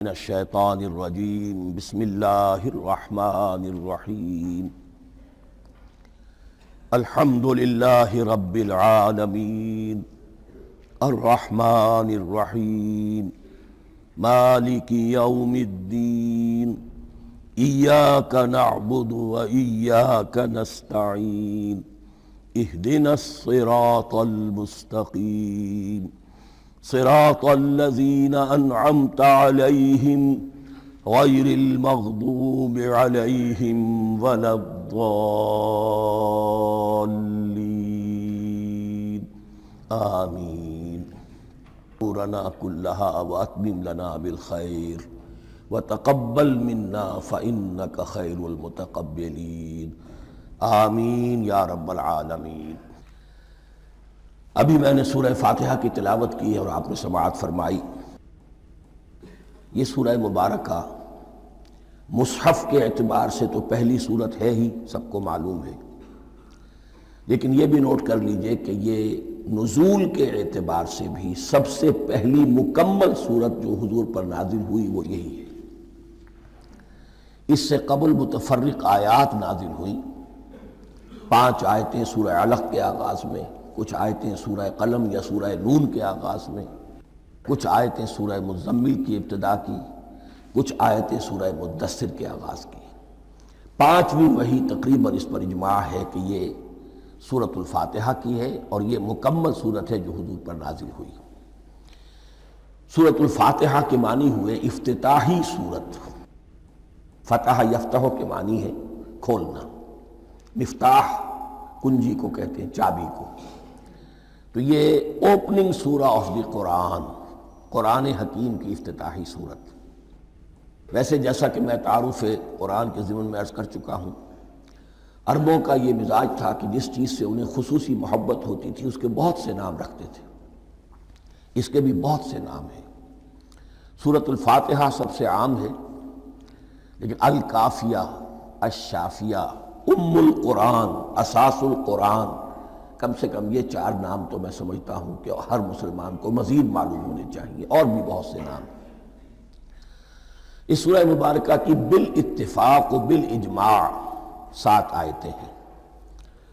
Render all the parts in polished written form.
من الشیطان الرجیم بسم اللہ الرحمن الرحیم الحمد للہ رب العالمین الرحمن الرحیم مالک یوم الدین ایاک نعبد و ایاک نستعین اہدنا الصراط المستقیم صراط الذین انعمت علیہم غیر المغضوب علیہم ولا الضالین آمین امورنا کلہا واتمم لنا بالخیر وتقبل منا فإنک خیر المتقبلین آمین یا رب العالمین۔ ابھی میں نے سورہ فاتحہ کی تلاوت کی اور آپ نے سماعت فرمائی۔ یہ سورہ مبارکہ مصحف کے اعتبار سے تو پہلی سورت ہے ہی، سب کو معلوم ہے، لیکن یہ بھی نوٹ کر لیجئے کہ یہ نزول کے اعتبار سے بھی سب سے پہلی مکمل سورت جو حضور پر نازل ہوئی وہ یہی ہے۔ اس سے قبل متفرق آیات نازل ہوئیں، 5 آیتیں سورہ علق کے آغاز میں، کچھ آیتیں سورہ قلم یا سورہ نون کے آغاز میں، کچھ آیتیں سورہ مزمل کی ابتدا کی، کچھ آیتیں سورہ مدثر کے آغاز کی۔ 5ویں وحی تقریباً اس پر اجماع ہے کہ یہ سورۃ الفاتحہ کی ہے اور یہ مکمل سورت ہے جو حضور پر نازل ہوئی۔ سورۃ الفاتحہ کے معنی ہوئے افتتاحی سورت۔ فتح یفتح کے معنی ہے کھولنا، مفتاح کنجی کو کہتے ہیں، چابی کو۔ تو یہ اوپننگ سورہ آف دی قرآن، قرآن حکیم کی افتتاحی صورت۔ ویسے جیسا کہ میں تعارف قرآن کے ضمن میں عرض کر چکا ہوں، عربوں کا یہ مزاج تھا کہ جس چیز سے انہیں خصوصی محبت ہوتی تھی اس کے بہت سے نام رکھتے تھے۔ اس کے بھی بہت سے نام ہیں۔ سورۃ الفاتحہ سب سے عام ہے، لیکن الکافیہ، الشافیہ، ام القرآن، اساس القرآن، کم سے کم یہ 4 نام تو میں سمجھتا ہوں کہ ہر مسلمان کو مزید معلوم ہونے چاہیے، اور بھی بہت سے نام۔ اس سورہ مبارکہ کی بالاتفاق و بالاجماع 7 آیتیں ہیں،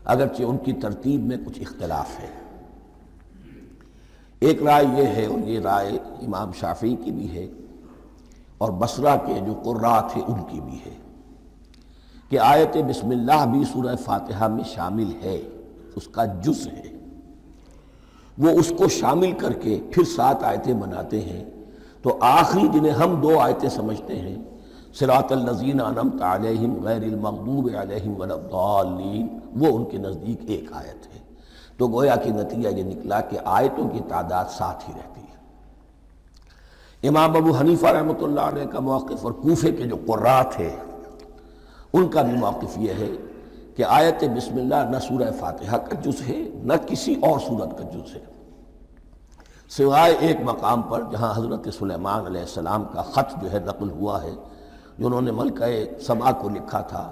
اگرچہ ان کی ترتیب میں کچھ اختلاف ہے۔ ایک رائے یہ ہے، اور یہ رائے امام شافعی کی بھی ہے اور بصرہ کے جو قراء تھے ان کی بھی ہے، کہ آیت بسم اللہ بھی سورہ فاتحہ میں شامل ہے، اس کا جز ہے۔ وہ اس کو شامل کر کے پھر 7 آیتیں بناتے ہیں، تو آخری جنہیں ہم 2 آیتیں سمجھتے ہیں، صراط الذین انعمت علیہم غیر المغضوب علیہم ولا الضالین، وہ ان کے نزدیک ایک آیت ہے۔ تو گویا کہ نتیجہ یہ نکلا کہ آیتوں کی تعداد 7 ہی رہتی ہے۔ امام ابو حنیفہ رحمۃ اللہ علیہ کا موقف اور کوفے کے جو قراء تھے ان کا بھی موقف یہ ہے کہ آیت بسم اللہ نہ سورہ فاتحہ کا جز ہے نہ کسی اور سورت کا جز ہے، سوائے ایک مقام پر جہاں حضرت سلیمان علیہ السلام کا خط جو ہے نقل ہوا ہے، جنہوں نے ملکہ سبا کو لکھا تھا،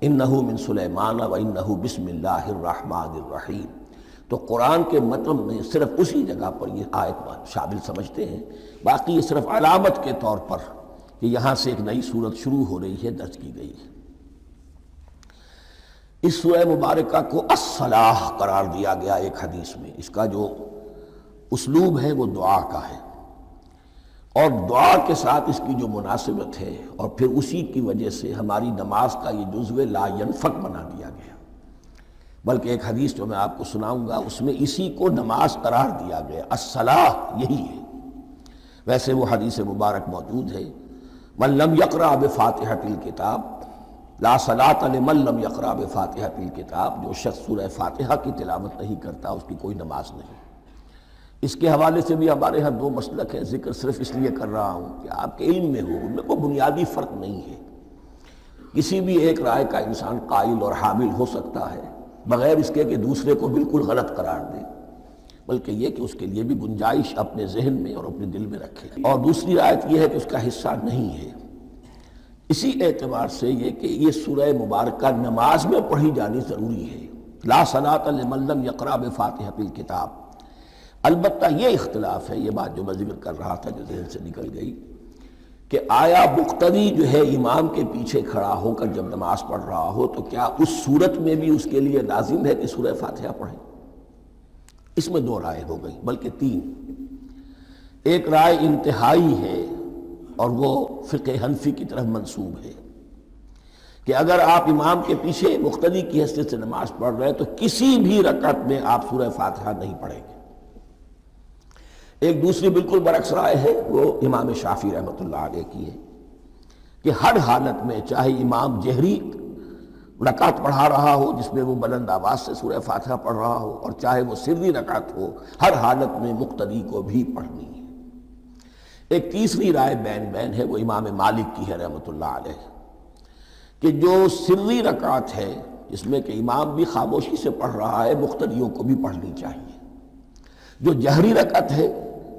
انہ من سلیمان و انہ بسم اللہ الرحمن الرحیم۔ تو قرآن کے متن میں صرف اسی جگہ پر یہ آیت شامل سمجھتے ہیں، باقی یہ صرف علامت کے طور پر کہ یہاں سے ایک نئی سورت شروع ہو رہی ہے درج کی گئی ہے۔ اس سورہ مبارکہ کو الصلاح قرار دیا گیا ایک حدیث میں۔ اس کا جو اسلوب ہے وہ دعا کا ہے، اور دعا کے ساتھ اس کی جو مناسبت ہے، اور پھر اسی کی وجہ سے ہماری نماز کا یہ جزو لا ینفک بنا دیا گیا۔ بلکہ ایک حدیث جو میں آپ کو سناؤں گا اس میں اسی کو نماز قرار دیا گیا، الصلاح یہی ہے۔ ویسے وہ حدیث مبارک موجود ہے، من لم یقرأ بفاتحۃ الکتاب لا صلاۃ لمن لم یقرأ بفاتحۃ الکتاب، جو شخص سورہ فاتحہ کی تلاوت نہیں کرتا اس کی کوئی نماز نہیں۔ اس کے حوالے سے بھی ہمارے ہاں 2 مسلک ہیں، ذکر صرف اس لیے کر رہا ہوں کہ آپ کے علم میں ہو، ان میں کوئی بنیادی فرق نہیں ہے۔ کسی بھی ایک رائے کا انسان قائل اور حامل ہو سکتا ہے بغیر اس کے کہ دوسرے کو بالکل غلط قرار دے، بلکہ یہ کہ اس کے لیے بھی گنجائش اپنے ذہن میں اور اپنے دل میں رکھے۔ اور دوسری آیت یہ ہے کہ اس کا حصہ نہیں ہے۔ اسی اعتبار سے یہ کہ یہ سورہ مبارکہ نماز میں پڑھی جانی ضروری ہے، لا صلاۃ لمن لم یقرأ بفاتحۃ الکتاب۔ البتہ یہ اختلاف ہے، یہ بات جو میں ذکر کر رہا تھا جو ذہن سے نکل گئی، کہ آیا مقتدی جو ہے امام کے پیچھے کھڑا ہو کر جب نماز پڑھ رہا ہو تو کیا اس صورت میں بھی اس کے لیے لازم ہے کہ سورہ فاتحہ پڑھیں؟ اس میں دو رائے ہو گئی، بلکہ تین۔ ایک رائے انتہائی ہے اور وہ فقہ حنفی کی طرف منسوب ہے کہ اگر آپ امام کے پیچھے مقتدی کی حیثیت سے نماز پڑھ رہے ہیں تو کسی بھی رکعت میں آپ سورہ فاتحہ نہیں پڑھیں گے۔ ایک دوسری بالکل برعکس رائے ہے، وہ امام شافعی رحمۃ اللہ علیہ کی ہے کہ ہر حالت میں، چاہے امام جہری رکعت پڑھا رہا ہو جس میں وہ بلند آواز سے سورہ فاتحہ پڑھ رہا ہو، اور چاہے وہ سری رکعت ہو، ہر حالت میں مقتدی کو بھی پڑھنی ہے۔ ایک تیسری رائے بین بین ہے، وہ امام مالک کی ہے رحمۃ اللہ علیہ، کہ جو سری رکعت ہے جس میں کہ امام بھی خاموشی سے پڑھ رہا ہے، مقتدیوں کو بھی پڑھنی چاہیے۔ جو جہری رکعت ہے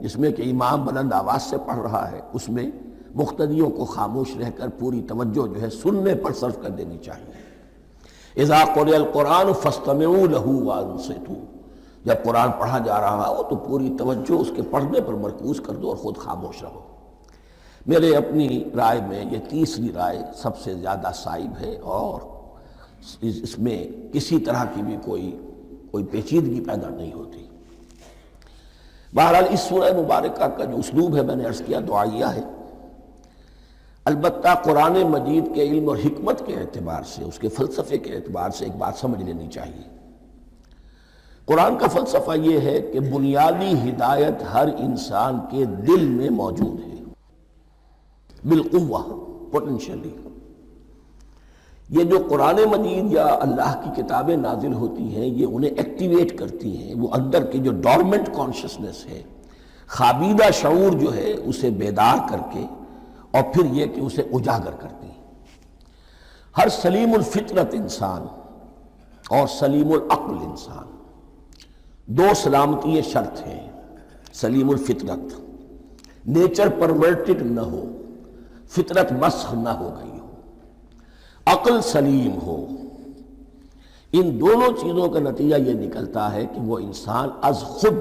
جس میں کہ امام بلند آواز سے پڑھ رہا ہے، اس میں مقتدیوں کو خاموش رہ کر پوری توجہ جو ہے سننے پر صرف کر دینی چاہیے۔ اذا قرئ القرآن فاستمعوا له وانصتوا، جب قرآن پڑھا جا رہا ہو تو پوری توجہ اس کے پڑھنے پر مرکوز کر دو اور خود خاموش رہو۔ میرے اپنی رائے میں یہ تیسری رائے سب سے زیادہ صائب ہے اور اس میں کسی طرح کی بھی کوئی پیچیدگی پیدا نہیں ہوتی۔ بہرحال اس سورہ مبارکہ کا جو اسلوب ہے، میں نے عرض کیا دعائیہ ہے، البتہ قرآن مجید کے علم اور حکمت کے اعتبار سے، اس کے فلسفے کے اعتبار سے ایک بات سمجھ لینی چاہیے۔ قرآن کا فلسفہ یہ ہے کہ بنیادی ہدایت ہر انسان کے دل میں موجود ہے، بالقوہ، پوٹینشلی۔ یہ جو قرآن مجید یا اللہ کی کتابیں نازل ہوتی ہیں، یہ انہیں ایکٹیویٹ کرتی ہیں، وہ اندر کی جو ڈورمنٹ کانشسنس ہے، خوابیدہ شعور جو ہے، اسے بیدار کر کے، اور پھر یہ کہ اسے اجاگر کرتی ہیں۔ ہر سلیم الفطرت انسان اور سلیم العقل انسان، دو سلامتی شرط ہیں۔ سلیم الفطرت، نیچر پرورٹڈ نہ ہو، فطرت مسخ نہ ہو گئی ہو، عقل سلیم ہو۔ ان دونوں چیزوں کا نتیجہ یہ نکلتا ہے کہ وہ انسان از خود،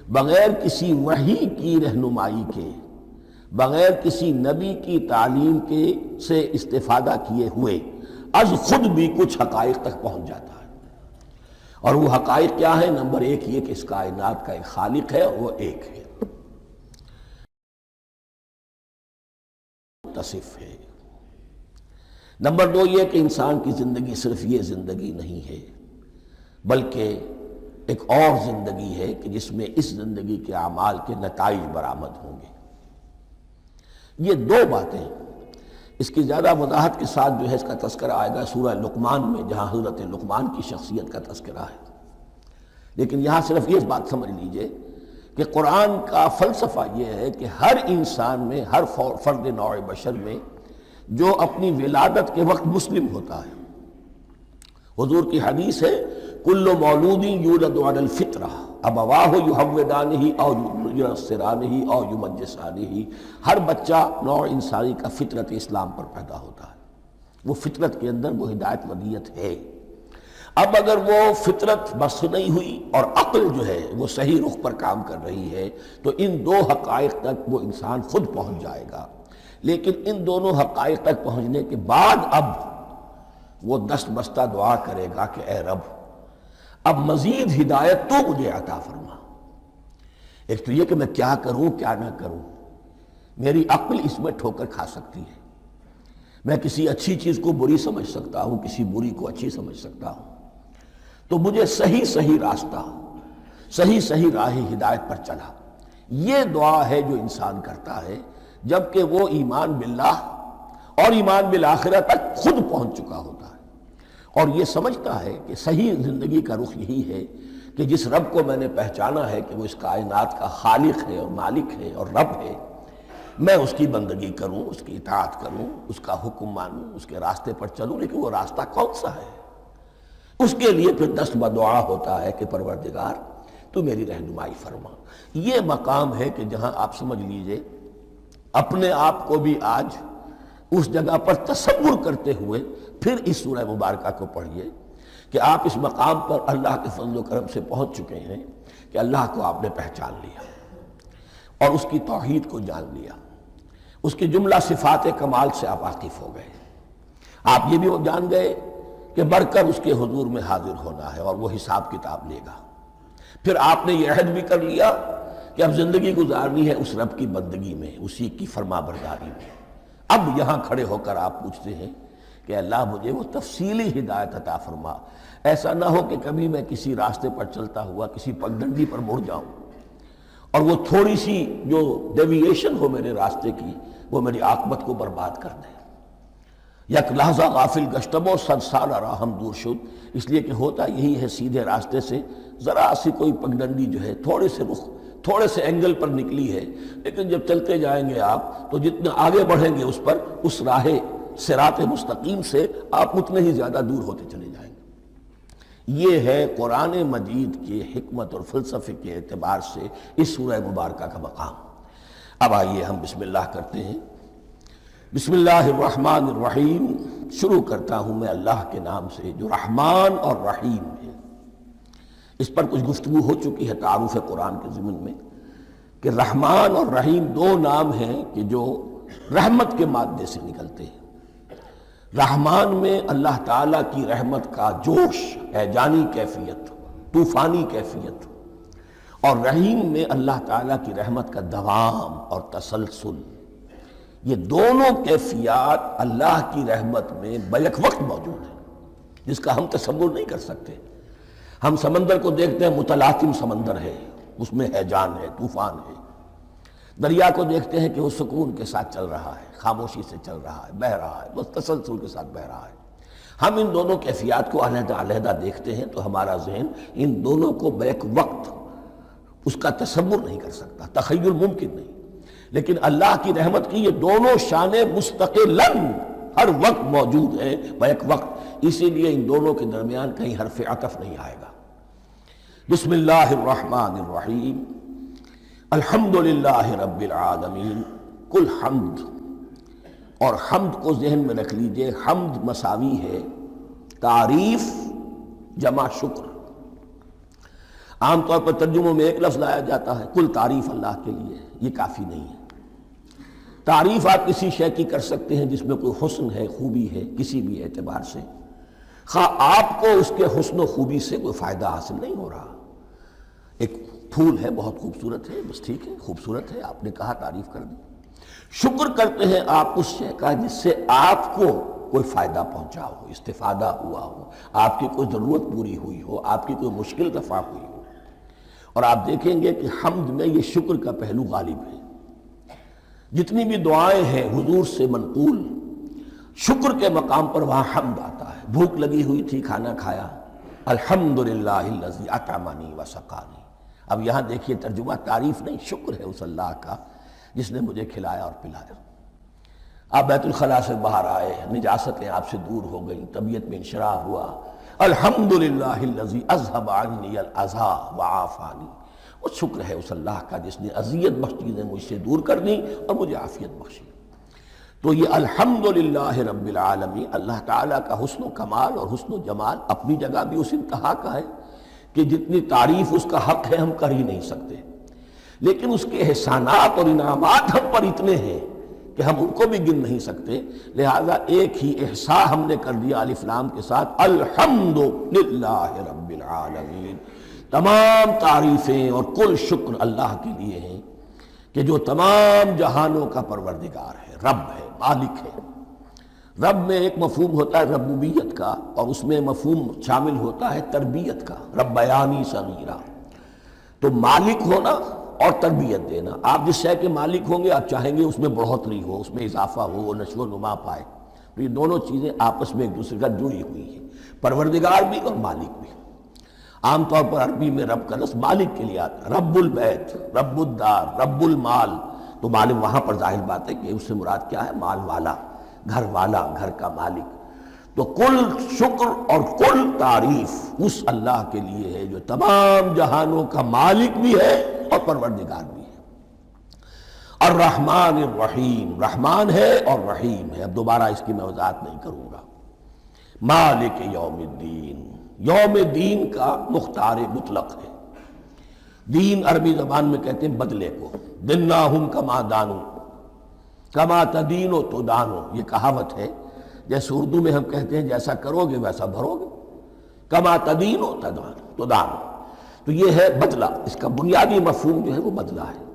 بغیر کسی وحی کی رہنمائی کے، بغیر کسی نبی کی تعلیم کے سے استفادہ کیے ہوئے، از خود بھی کچھ حقائق تک پہنچ جاتا ہے۔ اور وہ حقائق کیا ہے؟ نمبر ایک یہ کہ اس کائنات کا ایک خالق ہے اور وہ ایک ہے، متصف ہے۔ نمبر دو یہ کہ انسان کی زندگی صرف یہ زندگی نہیں ہے، بلکہ ایک اور زندگی ہے کہ جس میں اس زندگی کے اعمال کے نتائج برآمد ہوں گے۔ یہ دو باتیں، اس کی زیادہ وضاحت کے ساتھ جو ہے اس کا تذکرہ آئے گا سورہ لقمان میں، جہاں حضرت لقمان کی شخصیت کا تذکرہ ہے۔ لیکن یہاں صرف یہ بات سمجھ لیجئے کہ قرآن کا فلسفہ یہ ہے کہ ہر انسان میں، ہر فرد نوع بشر میں، جو اپنی ولادت کے وقت مسلم ہوتا ہے، حضور کی حدیث ہے کل مولود یولد علی الفطرہ ابواہ یحودانہ او ینصرانہ او یمجسانہ، ہر بچہ نوع انسانی کا فطرت اسلام پر پیدا ہوتا ہے، وہ فطرت کے اندر وہ ہدایت ودیت ہے۔ اب اگر وہ فطرت بس نہیں ہوئی اور عقل جو ہے وہ صحیح رخ پر کام کر رہی ہے تو ان دو حقائق تک وہ انسان خود پہنچ جائے گا۔ لیکن ان دونوں حقائق تک پہنچنے کے بعد اب وہ دست بستہ دعا کرے گا کہ اے رب، اب مزید ہدایت تو مجھے عطا فرما۔ ایک تو یہ کہ میں کیا کروں کیا نہ کروں، میری عقل اس میں ٹھوکر کھا سکتی ہے، میں کسی اچھی چیز کو بری سمجھ سکتا ہوں، کسی بری کو اچھی سمجھ سکتا ہوں، تو مجھے صحیح راستہ، صحیح راہ ہدایت پر چلا۔ یہ دعا ہے جو انسان کرتا ہے جبکہ وہ ایمان باللہ اور ایمان بالآخرہ تک خود پہنچ چکا ہوتا ہے، اور یہ سمجھتا ہے کہ صحیح زندگی کا رخ یہی ہے کہ جس رب کو میں نے پہچانا ہے کہ وہ اس کائنات کا خالق ہے اور مالک ہے اور رب ہے، میں اس کی بندگی کروں، اس کی اطاعت کروں، اس کا حکم مانوں، اس کے راستے پر چلوں۔ لیکن وہ راستہ کون سا ہے؟ اس کے لیے پھر دست بدعا ہوتا ہے کہ پروردگار تو میری رہنمائی فرما۔ یہ مقام ہے کہ جہاں آپ سمجھ لیجئے اپنے آپ کو بھی آج اس جگہ پر تصور کرتے ہوئے پھر اس سورہ مبارکہ کو پڑھیے کہ آپ اس مقام پر اللہ کے فضل و کرم سے پہنچ چکے ہیں کہ اللہ کو آپ نے پہچان لیا اور اس کی توحید کو جان لیا، اس کی جملہ صفات کمال سے آپ واقف ہو گئے، آپ یہ بھی جان گئے کہ بڑھ کر اس کے حضور میں حاضر ہونا ہے اور وہ حساب کتاب لے گا۔ پھر آپ نے یہ عہد بھی کر لیا کہ اب زندگی گزارنی ہے اس رب کی بندگی میں، اسی کی فرما برداری میں۔ اب یہاں کھڑے ہو کر آپ پوچھتے ہیں کہ اللہ مجھے وہ تفصیلی ہدایت عطا فرما، ایسا نہ ہو کہ کبھی میں کسی راستے پر چلتا ہوا کسی پگڈنڈی پر مڑ جاؤں اور وہ تھوڑی سی جو ڈیوییشن ہو میرے راستے کی وہ میری عاقبت کو برباد کر دے۔ یک لحظہ غافل گشتم و صد سال راہم دور شد، اس لیے کہ ہوتا یہی ہے سیدھے راستے سے ذرا سی کوئی پگڈنڈی جو ہے تھوڑے سے اینگل پر نکلی ہے، لیکن جب چلتے جائیں گے آپ تو جتنے آگے بڑھیں گے اس پر، اس راہ صراط مستقیم سے آپ اتنے ہی زیادہ دور ہوتے چلے جائیں گے۔ یہ ہے قرآن مجید کی حکمت اور فلسفے کے اعتبار سے اس سورہ مبارکہ کا مقام۔ اب آئیے ہم بسم اللہ کرتے ہیں۔ بسم اللہ الرحمن الرحیم، شروع کرتا ہوں میں اللہ کے نام سے جو رحمان اور رحیم ہے۔ اس پر کچھ گفتگو ہو چکی ہے تعارف قرآن کے ضمن میں کہ رحمان اور رحیم دو نام ہیں کہ جو رحمت کے مادے سے نکلتے ہیں۔ رحمان میں اللہ تعالیٰ کی رحمت کا جوش، ہیجانی کیفیت، طوفانی کیفیت، اور رحیم میں اللہ تعالیٰ کی رحمت کا دوام اور تسلسل۔ یہ دونوں کیفیات اللہ کی رحمت میں بیک وقت موجود ہیں، جس کا ہم تصور نہیں کر سکتے۔ ہم سمندر کو دیکھتے ہیں، متلاطم سمندر ہے، اس میں ہیجان ہے، طوفان ہے۔ دریا کو دیکھتے ہیں کہ وہ سکون کے ساتھ چل رہا ہے، خاموشی سے چل رہا ہے، بہہ رہا ہے، بس تسلسل کے ساتھ بہہ رہا ہے۔ ہم ان دونوں کیفیات کو علیحدہ علیحدہ دیکھتے ہیں تو ہمارا ذہن ان دونوں کو بیک وقت اس کا تصور نہیں کر سکتا، تخیل ممکن نہیں۔ لیکن اللہ کی رحمت کی یہ دونوں شانیں مستقلاً ہر وقت موجود ہیں بیک وقت، اسی لیے ان دونوں کے درمیان کہیں حرف عطف نہیں آئے گا۔ بسم اللہ الرحمن الرحیم، الحمدللہ رب العالمین۔ کل حمد، اور حمد کو ذہن میں رکھ لیجئے، حمد مساوی ہے تعریف جمع شکر۔ عام طور پر ترجموں میں ایک لفظ لایا جاتا ہے، کل تعریف اللہ کے لیے، یہ کافی نہیں ہے۔ تعریف آپ کسی شے کی کر سکتے ہیں جس میں کوئی حسن ہے، خوبی ہے، کسی بھی اعتبار سے، خواہ آپ کو اس کے حسن و خوبی سے کوئی فائدہ حاصل نہیں ہو رہا۔ ایک پھول ہے، بہت خوبصورت ہے، بس ٹھیک ہے، خوبصورت ہے، آپ نے کہا، تعریف کر دی۔ شکر کرتے ہیں آپ اس شے کا جس سے آپ کو کوئی فائدہ پہنچا ہو، استفادہ ہوا ہو، آپ کی کوئی ضرورت پوری ہوئی ہو، آپ کی کوئی مشکل رفع ہوئی ہو۔ اور آپ دیکھیں گے کہ حمد میں یہ شکر کا پہلو غالب ہے۔ جتنی بھی دعائیں ہیں حضور سے منقول، شکر کے مقام پر وہاں حمد آتا ہے۔ بھوک لگی ہوئی تھی، کھانا کھایا، الحمدللہ الذی اطعمنی وسقانی۔ اب یہاں دیکھیے ترجمہ تعریف نہیں، شکر ہے اس اللہ کا جس نے مجھے کھلایا اور پلایا۔ آپ بیت الخلاء سے باہر آئے، نجاستیں آپ سے دور ہو گئیں، طبیعت میں انشراح ہوا، الحمدللہ الذی اذھب عنی الاذی وعافانی۔ وہ شکر ہے اس اللہ کا جس نے اذیت بخش چیزیں مجھ سے دور کر دیں اور مجھے عافیت بخشی۔ تو یہ الحمدللہ رب العالمین، اللہ تعالیٰ کا حسن و کمال اور حسن و جمال اپنی جگہ بھی اس انتہا کا ہے کہ جتنی تعریف اس کا حق ہے ہم کر ہی نہیں سکتے، لیکن اس کے احسانات اور انعامات ہم پر اتنے ہیں کہ ہم ان کو بھی گن نہیں سکتے۔ لہذا ایک ہی احصاء ہم نے کر دیا الف لام کے ساتھ، الحمدللہ رب العالمین۔ تمام تعریفیں اور کل شکر اللہ کے لیے ہیں کہ جو تمام جہانوں کا پروردگار ہے، رب ہے، مالک ہے۔ رب میں ایک مفہوم ہوتا ہے ربوبیت کا، اور اس میں مفہوم شامل ہوتا ہے تربیت کا، ربیانی صغیرہ۔ تو مالک ہونا اور تربیت دینا، آپ جس شے کے مالک ہوں گے آپ چاہیں گے اس میں بڑھوتری ہو، اس میں اضافہ ہو، وہ نشو و نما پائے۔ تو یہ دونوں چیزیں آپس میں ایک دوسرے کا جڑی ہوئی ہیں، پروردگار بھی اور مالک بھی۔ عام طور پر عربی میں رب کا لفظ مالک کے لیے آتا ہے، رب البیت، رب الدار، رب المال۔ تو مالک وہاں پر ظاہر بات ہے کہ اس سے مراد کیا ہے، مال والا، گھر والا، گھر کا مالک۔ تو کل شکر اور کل تعریف اس اللہ کے لیے ہے جو تمام جہانوں کا مالک بھی ہے اور پروردگار بھی ہے۔ الرحمن الرحیم، رحمان ہے اور رحیم ہے۔ اب دوبارہ اس کی میں وضاحت نہیں کروں گا۔ مالک یوم الدین، یوم دین کا مختار مطلق ہے۔ دین عربی زبان میں کہتے ہیں بدلے کو، دناہم کما دانو، کما تدین و تدانو، یہ کہاوت ہے، جیسے اردو میں ہم کہتے ہیں جیسا کرو گے ویسا بھرو گے، کما تدین و تدانو، تو یہ ہے بدلہ، اس کا بنیادی مفہوم جو ہے وہ بدلہ ہے۔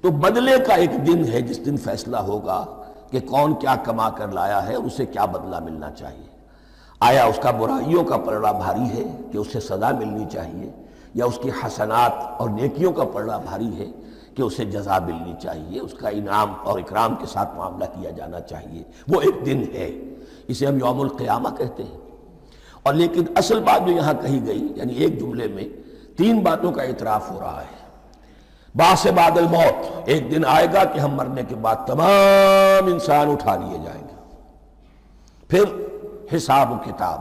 تو بدلے کا ایک دن ہے جس دن فیصلہ ہوگا کہ کون کیا کما کر لایا ہے اور اسے کیا بدلہ ملنا چاہیے۔ آیا اس کا برائیوں کا پلڑا بھاری ہے کہ اسے سزا ملنی چاہیے، یا اس کی حسنات اور نیکیوں کا پلڑا بھاری ہے کہ اسے جزا ملنی چاہیے، اس کا انعام اور اکرام کے ساتھ معاملہ کیا جانا چاہیے۔ وہ ایک دن ہے، اسے ہم یوم القیامہ کہتے ہیں۔ اور لیکن اصل بات جو یہاں کہی گئی، یعنی ایک جملے میں 3 باتوں کا اعتراف ہو رہا ہے۔ بعث بعد الموت، ایک دن آئے گا کہ ہم مرنے کے بعد تمام انسان اٹھا لیے جائیں گے، پھر حساب و کتاب،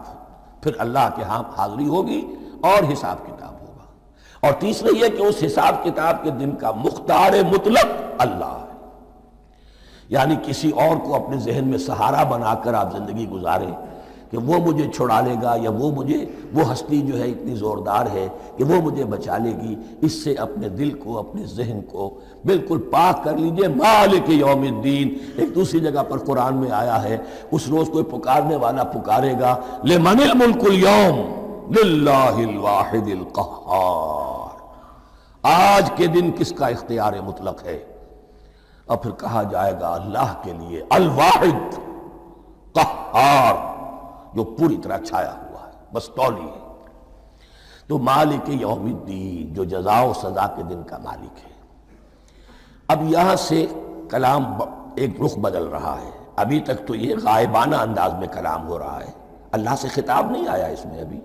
پھر اللہ کے ہاں حاضری ہوگی اور حساب کتاب ہوگا۔ اور تیسرے یہ کہ اس حساب کتاب کے دن کا مختار مطلق اللہ ہے، یعنی کسی اور کو اپنے ذہن میں سہارا بنا کر آپ زندگی گزاریں کہ وہ مجھے چھڑا لے گا، یا وہ ہستی جو ہے اتنی زوردار ہے کہ وہ مجھے بچا لے گی، اس سے اپنے دل کو، اپنے ذہن کو بالکل پاک کر لیجئے۔ مالک یوم الدین، ایک دوسری جگہ پر قرآن میں آیا ہے، اس روز کوئی پکارنے والا پکارے گا لمن الملک اليوم للہ الواحد القہار، آج کے دن کس کا اختیار مطلق ہے؟ اور پھر کہا جائے گا اللہ کے لیے الواحد قہار، جو پوری طرح چھایا ہوا ہے، مستولی ہے۔ تو مالک یوم الدین، جو جزا و سزا کے دن کا مالک ہے۔ اب یہاں سے کلام ایک رخ بدل رہا ہے۔ ابھی تک تو یہ غائبانہ انداز میں کلام ہو رہا ہے، اللہ سے خطاب نہیں آیا اس میں ابھی۔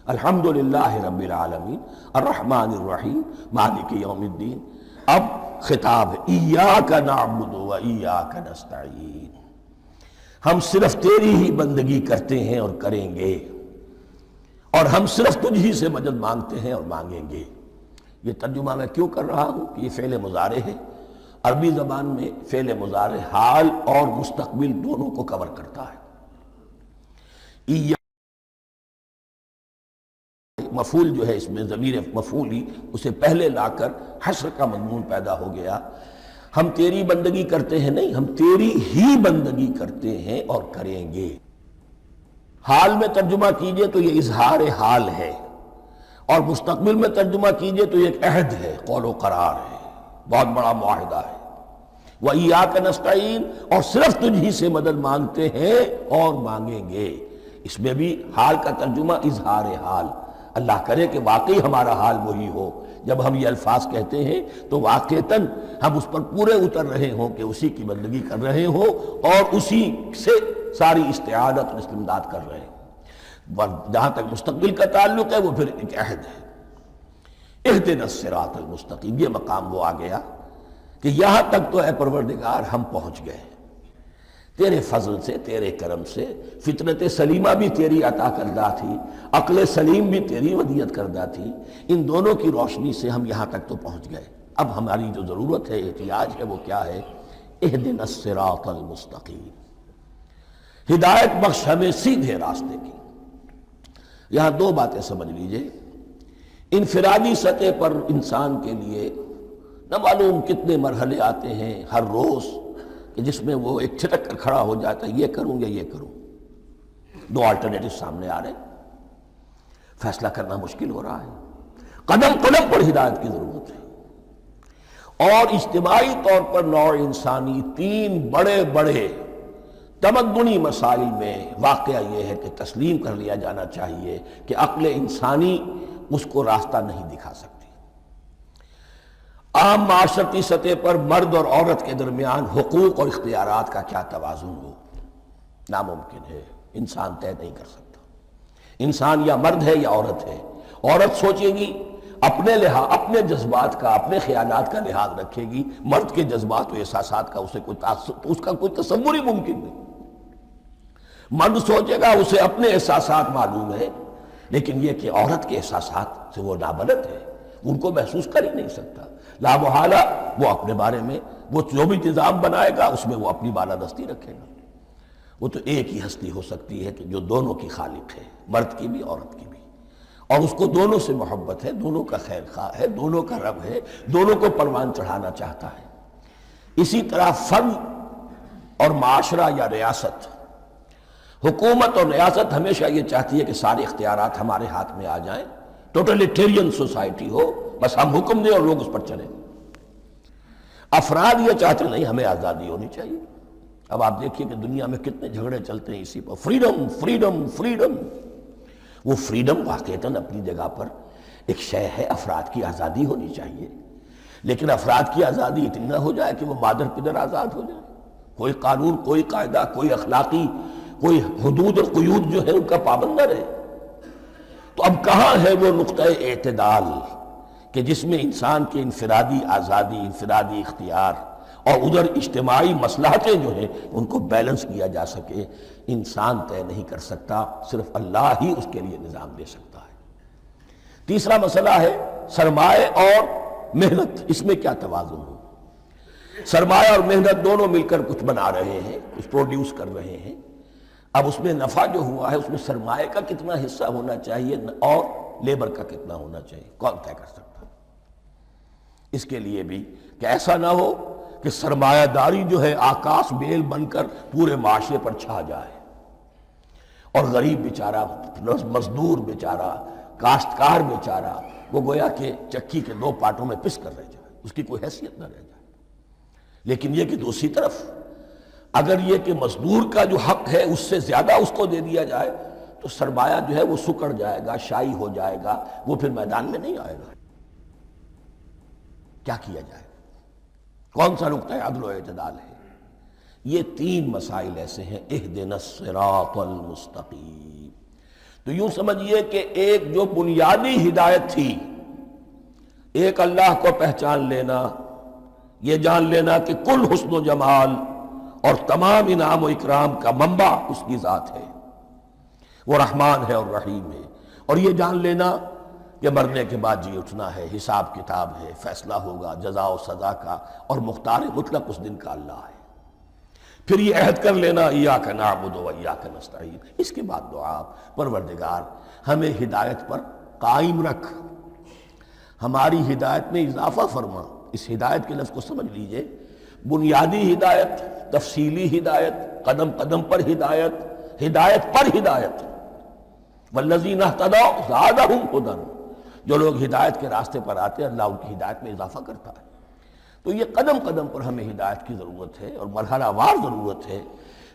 الحمدللہ رب العالمین الرحمن الرحیم مالک یوم الدین، اب خطاب ہے ایاک نعبد و ایاک نستعین، ہم صرف تیری ہی بندگی کرتے ہیں اور کریں گے، اور ہم صرف تجھ ہی سے مدد مانگتے ہیں اور مانگیں گے۔ یہ ترجمہ میں کیوں کر رہا ہوں کہ یہ فعل مضارع ہے۔ عربی زبان میں فعل مضارع حال اور مستقبل دونوں کو کور کرتا ہے۔ مفعول جو ہے اس میں ضمیر مفعولی، اسے پہلے لا کر حشر کا مضمون پیدا ہو گیا۔ ہم تیری بندگی کرتے ہیں نہیں، ہم تیری ہی بندگی کرتے ہیں اور کریں گے۔ حال میں ترجمہ کیجئے تو یہ اظہار حال ہے، اور مستقبل میں ترجمہ کیجئے تو یہ ایک عہد ہے، قول و قرار ہے، بہت بڑا معاہدہ ہے۔ وَإِيَّاكَ نَسْتَعِينُ، اور صرف تجھ ہی سے مدد مانگتے ہیں اور مانگیں گے۔ اس میں بھی حال کا ترجمہ اظہار حال، اللہ کرے کہ واقعی ہمارا حال وہی ہو، جب ہم یہ الفاظ کہتے ہیں تو واقعتاً ہم اس پر پورے اتر رہے ہوں کہ اسی کی بندگی کر رہے ہوں اور اسی سے ساری استعانت اور استمداد کر رہے ہیں۔ جہاں تک مستقبل کا تعلق ہے وہ پھر ایک عہد ہے، اہدنا الصراط المستقیم، یہ مقام وہ آ گیا کہ یہاں تک تو اے پروردگار ہم پہنچ گئے، تیرے فضل سے، تیرے کرم سے۔ فطرت سلیمہ بھی تیری عطا کردہ تھی، عقل سلیم بھی تیری ودیت کردہ تھی، ان دونوں کی روشنی سے ہم یہاں تک تو پہنچ گئے۔ اب ہماری جو ضرورت ہے، احتیاج ہے، وہ کیا ہے؟ اہدنا الصراط المستقیم، ہدایت بخش ہمیں سیدھے راستے کی۔ یہاں 2 باتیں سمجھ لیجئے۔ انفرادی سطح پر انسان کے لیے نہ معلوم کتنے مرحلے آتے ہیں ہر روز کہ جس میں وہ ایک چھٹک کر کھڑا ہو جاتا ہے، یہ کروں یا یہ کروں، 2 آلٹرنیٹو سامنے آ رہے ہیں، فیصلہ کرنا مشکل ہو رہا ہے، قدم قدم پر ہدایت کی ضرورت ہے۔ اور اجتماعی طور پر نوع انسانی 3 بڑے بڑے تمدنی مسائل میں واقعہ یہ ہے کہ تسلیم کر لیا جانا چاہیے کہ عقل انسانی اس کو راستہ نہیں دکھا سکتی۔ عام معاشرتی سطح پر مرد اور عورت کے درمیان حقوق اور اختیارات کا کیا توازن ہو، ناممکن ہے، انسان طے نہیں کر سکتا۔ انسان یا مرد ہے یا عورت ہے۔ عورت سوچے گی اپنے اپنے جذبات کا، اپنے خیالات کا لحاظ رکھے گی، مرد کے جذبات و احساسات کا اس کا کوئی تصور ہی ممکن نہیں۔ مرد سوچے گا اسے اپنے احساسات معلوم ہے، لیکن یہ کہ عورت کے احساسات سے وہ نابلد ہے، ان کو محسوس کر ہی نہیں سکتا۔ لا محالہ وہ اپنے بارے میں وہ جو بھی نظام بنائے گا اس میں وہ اپنی بالادستی رکھے گا۔ وہ تو ایک ہی ہستی ہو سکتی ہے کہ جو دونوں کی خالق ہے، مرد کی بھی عورت کی بھی، اور اس کو دونوں سے محبت ہے، دونوں کا خیر خواہ ہے، دونوں کا رب ہے، دونوں کو پروان چڑھانا چاہتا ہے۔ اسی طرح فرد اور معاشرہ یا ریاست، حکومت اور ریاست ہمیشہ یہ چاہتی ہے کہ سارے اختیارات ہمارے ہاتھ میں آ جائیں، ٹوٹلیٹیرین سوسائٹی ہو، بس ہم حکم دیں اور لوگ اس پر چلیں۔ افراد یہ چاہتے نہیں، ہمیں آزادی ہونی چاہیے۔ اب آپ دیکھیے کہ دنیا میں کتنے جھگڑے چلتے ہیں اسی پر، فریڈم فریڈم فریڈم۔ وہ فریڈم واقعتاً اپنی جگہ پر ایک شے ہے، افراد کی آزادی ہونی چاہیے، لیکن افراد کی آزادی اتنی نہ ہو جائے کہ وہ مادر پدر آزاد ہو جائے، کوئی قانون، کوئی قاعدہ، کوئی اخلاقی، کوئی حدود اور قیود جو ہے ان کا پابند نہ رہے۔ تو اب کہاں ہے وہ نقطہ اعتدال کہ جس میں انسان کے انفرادی آزادی، انفرادی اختیار اور ادھر اجتماعی مصلحتیں جو ہیں ان کو بیلنس کیا جا سکے؟ انسان طے نہیں کر سکتا، صرف اللہ ہی اس کے لیے نظام دے سکتا ہے۔ تیسرا مسئلہ ہے سرمایہ اور محنت، اس میں کیا توازن ہو؟ سرمایہ اور محنت دونوں مل کر کچھ بنا رہے ہیں، کچھ پروڈیوس کر رہے ہیں۔ اب اس میں نفع جو ہوا ہے اس میں سرمایہ کا کتنا حصہ ہونا چاہیے اور لیبر کا کتنا ہونا چاہیے، کون طے کر سکتا؟ اس کے لیے بھی کہ ایسا نہ ہو کہ سرمایہ داری جو ہے آکاش بیل بن کر پورے معاشرے پر چھا جائے، اور غریب بیچارہ، مزدور بیچارہ، کاشتکار بیچارہ، وہ گویا کہ چکی کے دو پارٹوں میں پس کر رہ جائے، اس کی کوئی حیثیت نہ رہ جائے۔ لیکن یہ کہ دوسری طرف اگر یہ کہ مزدور کا جو حق ہے اس سے زیادہ اس کو دے دیا جائے تو سرمایہ جو ہے وہ سکڑ جائے گا، شائی ہو جائے گا، وہ پھر میدان میں نہیں آئے گا۔ کیا کیا جائے؟ کون سا نقطہ عدل و اعتدال ہے؟ یہ تین مسائل ایسے ہیں، اہدنا الصراط المستقیم۔ تو یوں سمجھیے کہ ایک جو بنیادی ہدایت تھی، ایک اللہ کو پہچان لینا، یہ جان لینا کہ کل حسن و جمال اور تمام انعام و اکرام کا منبع اس کی ذات ہے، وہ رحمان ہے اور رحیم ہے، اور یہ جان لینا کہ مرنے کے بعد جی اٹھنا ہے، حساب کتاب ہے، فیصلہ ہوگا جزا و سزا کا، اور مختار مطلق اس دن کا اللہ ہے۔ پھر یہ عہد کر لینا ایاک نعبد و ایاک نستعین۔ اس کے بعد دعا، پروردگار ہمیں ہدایت پر قائم رکھ، ہماری ہدایت میں اضافہ فرما۔ اس ہدایت کے لفظ کو سمجھ لیجئے، بنیادی ہدایت، تفصیلی ہدایت، قدم قدم پر ہدایت، ہدایت پر ہدایت۔ والذین اہتدوا زادہم ھدی، جو لوگ ہدایت کے راستے پر آتے ہیں اللہ ان کی ہدایت میں اضافہ کرتا ہے۔ تو یہ قدم قدم پر ہمیں ہدایت کی ضرورت ہے اور مرحلہ وار ضرورت ہے۔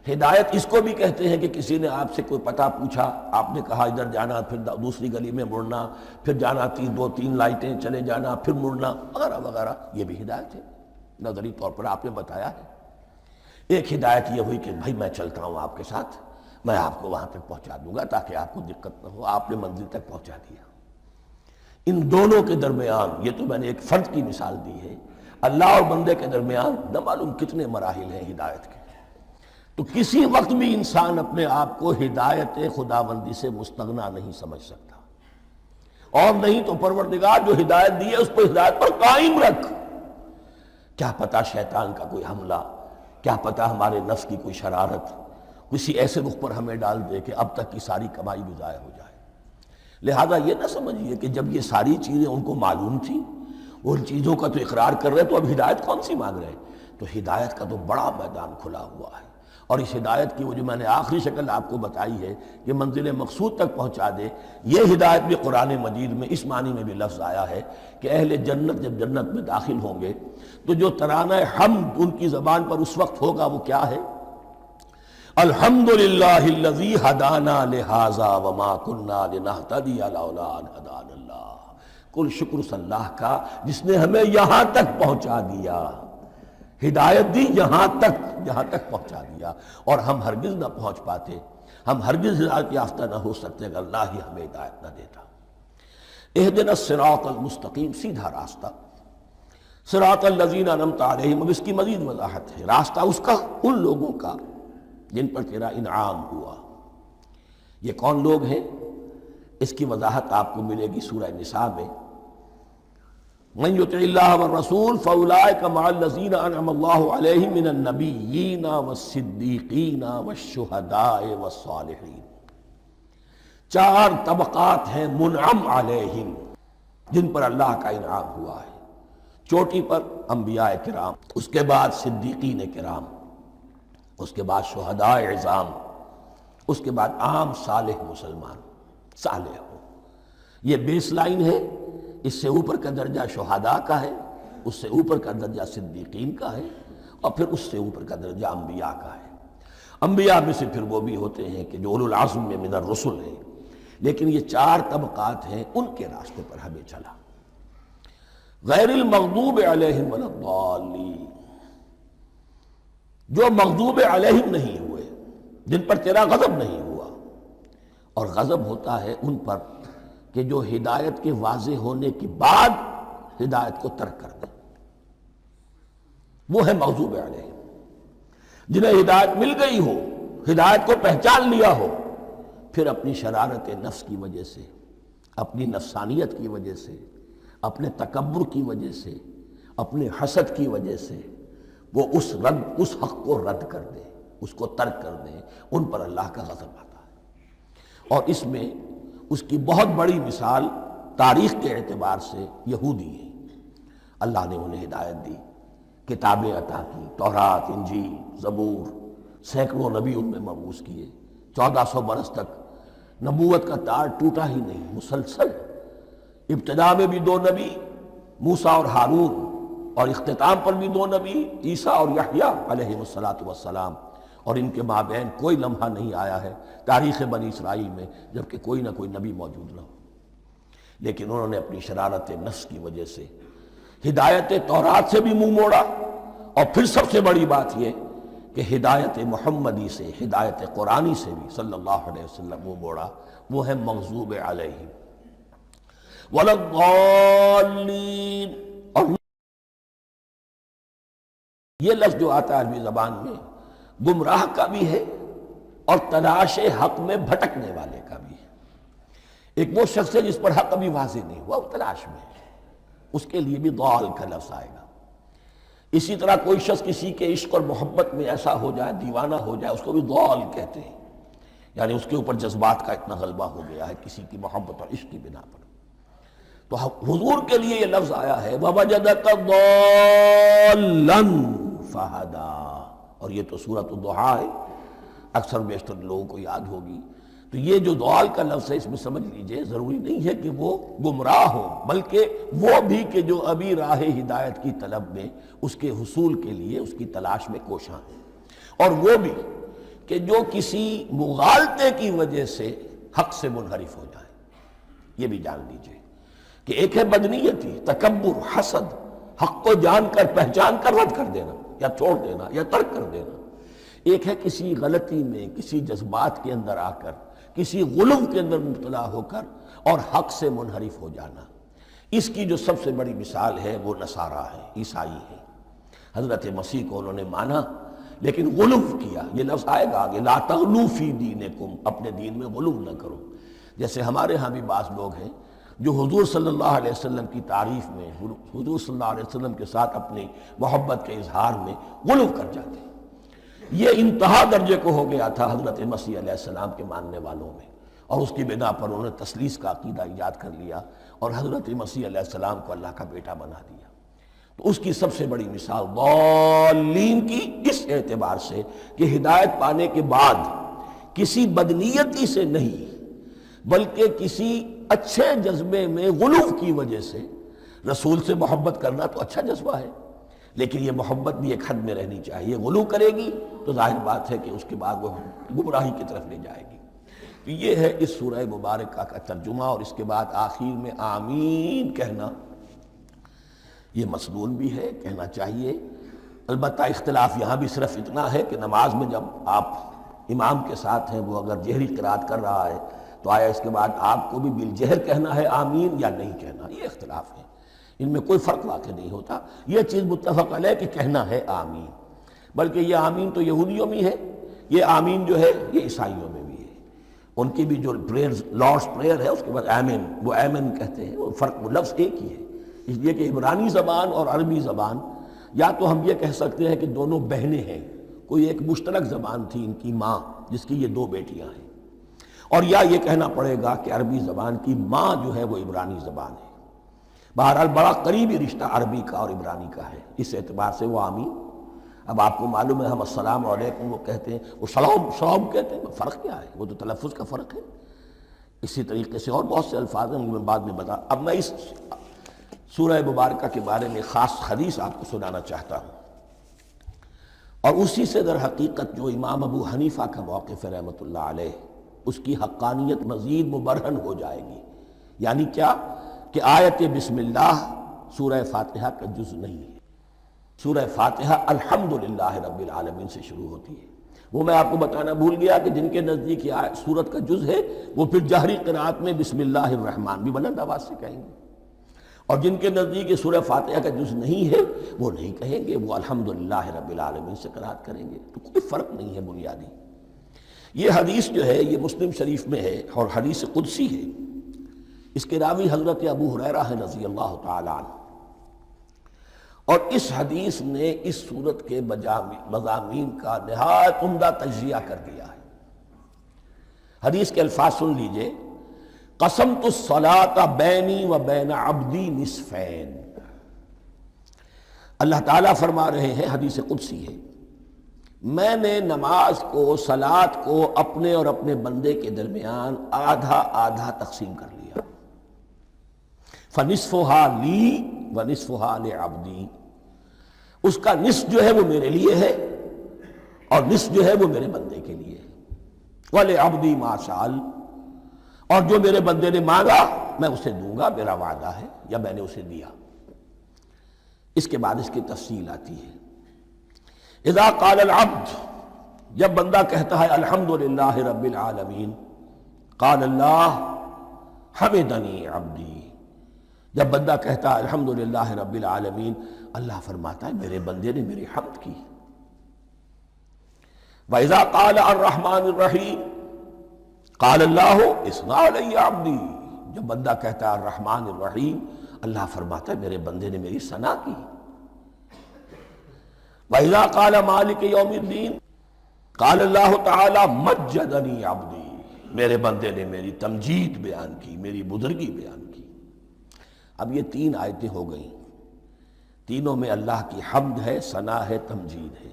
ہدایت اس کو بھی کہتے ہیں کہ کسی نے آپ سے کوئی پتہ پوچھا، آپ نے کہا ادھر جانا، پھر دوسری گلی میں مڑنا، پھر جانا دو تین لائٹیں چلے جانا، پھر مڑنا، وغیرہ وغیرہ، یہ بھی ہدایت ہے، نظری طور پر آپ نے بتایا ہے۔ ایک ہدایت یہ ہوئی کہ بھائی میں چلتا ہوں آپ کے ساتھ، میں آپ کو وہاں تک پہنچا دوں گا تاکہ آپ کو دقت نہ ہو، آپ نے منزل تک پہنچا دیا۔ ان دونوں کے درمیان، یہ تو میں نے ایک فرد کی مثال دی ہے، اللہ اور بندے کے درمیان نہ معلوم کتنے مراحل ہیں ہدایت کے۔ تو کسی وقت بھی انسان اپنے آپ کو ہدایت خداوندی سے مستغنا نہیں سمجھ سکتا، اور نہیں تو پروردگار جو ہدایت دی ہے اس پر ہدایت پر قائم رکھ۔ کیا پتہ شیطان کا کوئی حملہ، کیا پتہ ہمارے نفس کی کوئی شرارت کسی ایسے رخ پر ہمیں ڈال دے کہ اب تک کی ساری کمائی بھی ضائع ہو جائے۔ لہذا یہ نہ سمجھیے کہ جب یہ ساری چیزیں ان کو معلوم تھیں، ان چیزوں کا تو اقرار کر رہے تو اب ہدایت کون سی مانگ رہے ہیں؟ تو ہدایت کا تو بڑا میدان کھلا ہوا ہے، اور اس ہدایت کی وہ جو میں نے آخری شکل آپ کو بتائی ہے کہ منزل مقصود تک پہنچا دے، یہ ہدایت بھی قرآن مجید میں اس معنی میں بھی لفظ آیا ہے کہ اہل جنت جب جنت میں داخل ہوں گے تو جو ترانہ حمد ان کی زبان پر اس وقت ہوگا وہ کیا ہے؟ الحمدللہ الذی ہدانا لہذا وما کنا لنہتدی لولا ان ہدانا اللہ۔ کل شکر اس اللہ کا جس نے ہمیں یہاں تک پہنچا دیا، ہدایت دی یہاں تک پہنچا دیا، اور ہم ہرگز نہ پہنچ پاتے، ہم ہرگز ہدایت یافتہ نہ ہو سکتے اگر اللہ ہی ہمیں ہدایت نہ دیتا۔ اہدنا الصراط المستقیم، سیدھا راستہ، صراط الذین انعمت علیہم۔ اب اس کی مزید وضاحت ہے، راستہ اس کا ان لوگوں کا جن پر تیرا انعام ہوا۔ یہ کون لوگ ہیں؟ اس کی وضاحت آپ کو ملے گی سورہ نساء میں، من یطع اللہ والرسول فاولئک مع الذین انعم اللہ علیہم من النبیین والصدیقین والشہداء والصالحین۔ چار طبقات ہیں منعم علیہم جن پر اللہ کا انعام ہوا ہے۔ چوٹی پر انبیاء کرام، اس کے بعد صدیقین کرام، اس کے بعد شہداء عظام، اس کے بعد عام صالح مسلمان صالح ہو. یہ بیس لائن ہے. اس سے اوپر کا درجہ شہداء کا ہے، اس سے اوپر کا درجہ صدیقین کا ہے، اور پھر اس سے اوپر کا درجہ انبیاء کا ہے. انبیاء میں سے پھر وہ بھی ہوتے ہیں کہ جو اولو العزم میں من الرسل ہیں، لیکن یہ 4 طبقات ہیں، ان کے راستے پر ہمیں چلا. غیر المغضوب علیہم ولا الضالین، جو مغضوب علیہم نہیں ہوئے، جن پر تیرا غضب نہیں ہوا. اور غضب ہوتا ہے ان پر کہ جو ہدایت کے واضح ہونے کے بعد ہدایت کو ترک کر دیں، وہ ہے مغضوب علیہم. جنہیں ہدایت مل گئی ہو، ہدایت کو پہچان لیا ہو، پھر اپنی شرارت نفس کی وجہ سے، اپنی نفسانیت کی وجہ سے، اپنے تکبر کی وجہ سے، اپنے حسد کی وجہ سے وہ اس حق کو رد کر دیں، اس کو ترک کر دیں، ان پر اللہ کا غضب آتا ہے. اور اس میں اس کی بہت بڑی مثال تاریخ کے اعتبار سے یہودی ہیں. اللہ نے انہیں ہدایت دی، کتابیں عطا کی، تورات، انجیل، زبور، سینکڑوں نبی ان میں مبعوث کیے. 1400 برس تک نبوت کا تار ٹوٹا ہی نہیں، مسلسل. ابتدا میں بھی 2 نبی، موسیٰ اور ہارون، اور اختتام پر بھی 2 نبی، عیسیٰ اور یحییٰ علیہ السلام. اور ان کے مابین کوئی لمحہ نہیں آیا ہے تاریخ بنی اسرائیل میں جبکہ کوئی نہ کوئی نبی موجود نہ ہو. لیکن انہوں نے اپنی شرارت نفس کی وجہ سے ہدایت تورات سے بھی منہ موڑا، اور پھر سب سے بڑی بات یہ کہ ہدایت محمدی سے، ہدایت قرآنی سے بھی صلی اللہ علیہ وسلم منہ موڑا. وہ ہے مغضوب علیہم ولا الضالین. اور یہ لفظ جو آتا ہے عربی زبان میں گمراہ کا بھی ہے اور تلاش حق میں بھٹکنے والے کا بھی ہے. ایک وہ شخص ہے جس پر حق ابھی واضح نہیں ہوا، وہ تلاش میں ہے، اس کے لیے بھی ضال کا لفظ آئے گا. اسی طرح کوئی شخص کسی کے عشق اور محبت میں ایسا ہو جائے، دیوانہ ہو جائے، اس کو بھی ضال کہتے ہیں. یعنی اس کے اوپر جذبات کا اتنا غلبہ ہو گیا ہے کسی کی محبت اور عشق کی بنا پر. تو حضور کے لیے یہ لفظ آیا ہے وَوَجَدَكَ ضَالًّا فَهَدَىٰ. اور یہ تو سورۃ الضحیٰ ہے، اکثر بیشتر لوگوں کو یاد ہوگی. تو یہ جو ضال کا لفظ ہے، اس میں سمجھ لیجئے ضروری نہیں ہے کہ وہ گمراہ ہو، بلکہ وہ بھی کہ جو ابھی راہ ہدایت کی طلب میں، اس کے حصول کے لیے اس کی تلاش میں کوشاں ہیں. اور وہ بھی کہ جو کسی مغالطے کی وجہ سے حق سے منحرف ہو جائے. یہ بھی جان لیجئے کہ ایک ہے بدنیتی، تکبر، حسد، حق کو جان کر پہچان کر رد کر دینا یا چھوڑ دینا یا ترک کر دینا. ایک ہے کسی غلطی میں، کسی جذبات کے اندر آ کر، کسی غلو کے اندر مبتلا ہو کر اور حق سے منحرف ہو جانا. اس کی جو سب سے بڑی مثال ہے وہ نصارہ ہے، عیسائی ہے. حضرت مسیح کو انہوں نے مانا لیکن غلو کیا. یہ لفظ آئے گا آگے، لا تغلو فی دینکم، اپنے دین میں غلو نہ کرو. جیسے ہمارے ہاں بھی بعض لوگ ہیں جو حضور صلی اللہ علیہ وسلم کی تعریف میں، حضور صلی اللہ علیہ وسلم کے ساتھ اپنی محبت کے اظہار میں غلو کر جاتے ہیں. یہ انتہا درجے کو ہو گیا تھا حضرت مسیح علیہ السلام کے ماننے والوں میں، اور اس کی بنا پر انہوں نے تثلیث کا عقیدہ ایجاد کر لیا اور حضرت مسیح علیہ السلام کو اللہ کا بیٹا بنا دیا. تو اس کی سب سے بڑی مثال ضالین کی اس اعتبار سے کہ ہدایت پانے کے بعد کسی بدنیتی سے نہیں بلکہ کسی اچھے جذبے میں غلو کی وجہ سے. رسول سے محبت کرنا تو اچھا جذبہ ہے، لیکن یہ محبت بھی ایک حد میں رہنی چاہیے. غلو کرے گی تو ظاہر بات ہے کہ اس کے بعد وہ گمراہی کی طرف لے جائے گی. تو یہ ہے اس سورہ مبارکہ کا ترجمہ. اور اس کے بعد آخر میں آمین کہنا یہ مسنون بھی ہے، کہنا چاہیے. البتہ اختلاف یہاں بھی صرف اتنا ہے کہ نماز میں جب آپ امام کے ساتھ ہیں، وہ اگر جہری قرات کر رہا ہے تو آیا اس کے بعد آپ کو بھی بالجہر کہنا ہے آمین یا نہیں کہنا. یہ اختلاف ہے، ان میں کوئی فرق واقع نہیں ہوتا. یہ چیز متفق علیہ کہ کہنا ہے آمین. بلکہ یہ آمین تو یہودیوں میں ہے، یہ آمین جو ہے یہ عیسائیوں میں بھی ہے. ان کی بھی جو پریئر لارڈس پریئر ہے اس کے بعد آمین، وہ آمین کہتے ہیں. وہ فرق، وہ لفظ ایک ہی ہے. اس لیے کہ عبرانی زبان اور عربی زبان، یا تو ہم یہ کہہ سکتے ہیں کہ دونوں بہنیں ہیں، کوئی ایک مشترک زبان تھی ان کی ماں جس کی یہ 2 بیٹیاں ہیں، اور یا یہ کہنا پڑے گا کہ عربی زبان کی ماں جو ہے وہ عبرانی زبان ہے. بہرحال بڑا قریبی رشتہ عربی کا اور عبرانی کا ہے، اس اعتبار سے وہ آمین اب آپ کو معلوم ہے ہم السلام علیکم وہ کہتے ہیں، وہ سلام کہتے ہیں، فرق کیا ہے؟ وہ تو تلفظ کا فرق ہے۔ اسی طریقے سے اور بہت سے الفاظ ہیں، میں بعد میں بتا۔ اب میں اس سورہ مبارکہ کے بارے میں خاص حدیث آپ کو سنانا چاہتا ہوں، اور اسی سے در حقیقت جو امام ابو حنیفہ کا موقف ہے رحمۃ اللہ علیہ، اس کی حقانیت مزید مبرہن ہو جائے گی۔ یعنی کیا کہ آیت بسم اللہ سورہ فاتحہ کا جز نہیں ہے۔ سورہ فاتحہ الحمدللہ رب العالمین سے شروع ہوتی ہے۔ وہ میں آپ کو بتانا بھول گیا کہ جن کے نزدیک یہ سورت کا جز ہے وہ پھر جہری قرات میں بسم اللہ الرحمن بھی بلند آواز سے کہیں گے، اور جن کے نزدیک یہ سورہ فاتحہ کا جز نہیں ہے وہ نہیں کہیں گے، وہ الحمدللہ رب العالمین سے قرات کریں گے۔ تو کوئی فرق نہیں ہے بنیادی۔ یہ حدیث جو ہے یہ مسلم شریف میں ہے اور حدیث قدسی ہے۔ اس کے راوی حضرت ابو ہریرہ ہے رضی اللہ تعالی عنہ، اور اس حدیث نے اس سورت کے مضامین کا نہایت عمدہ تجزیہ کر دیا ہے۔ حدیث کے الفاظ سن لیجئے، قسمت الصلاۃ بینی و بین عبدی نصفین۔ اللہ تعالیٰ فرما رہے ہیں، حدیث قدسی ہے، میں نے نماز کو، صلاۃ کو اپنے اور اپنے بندے کے درمیان آدھا آدھا تقسیم کر لیا۔ فنصفها لی ونصفها لعبدی، اس کا نصف جو ہے وہ میرے لیے ہے اور نصف جو ہے وہ میرے بندے کے لیے ہے۔ وَلِعَبْدِي مَا سَأَلَ، اور جو میرے بندے نے مانگا میں اسے دوں گا، میرا وعدہ ہے یا میں نے اسے دیا۔ اس کے بعد اس کی تفصیل آتی ہے، اذا قال العبد، جب بندہ کہتا ہے الحمدللہ رب العالمین، قال اللہ حمدنی عبدی، جب بندہ کہتا ہے الحمدللہ رب العالمین، اللہ فرماتا ہے میرے بندے نے میری حمد کی۔ وَإِذَا قَالَ الرَّحْمَنِ الرَّحِيمِ قَالَ اللَّهُ اثْنَى عَلَيَّ عَبْدِي، جب بندہ کہتا ہے الرحمن الرحیم، اللہ فرماتا ہے میرے بندے نے میری ثنا کی۔ وَإِذَا قَالَ مَالِكِ يَوْمِ الدِّينِ قَالَ اللَّهُ تَعَالَى مَجَّدَنِي عَبْدِي، میرے بندے نے میری تمجید بیان کی، میری بزرگی بیان کی۔ اب یہ تین آیتیں ہو گئیں، تینوں میں اللہ کی حمد ہے، ثنا ہے، تمجید ہے۔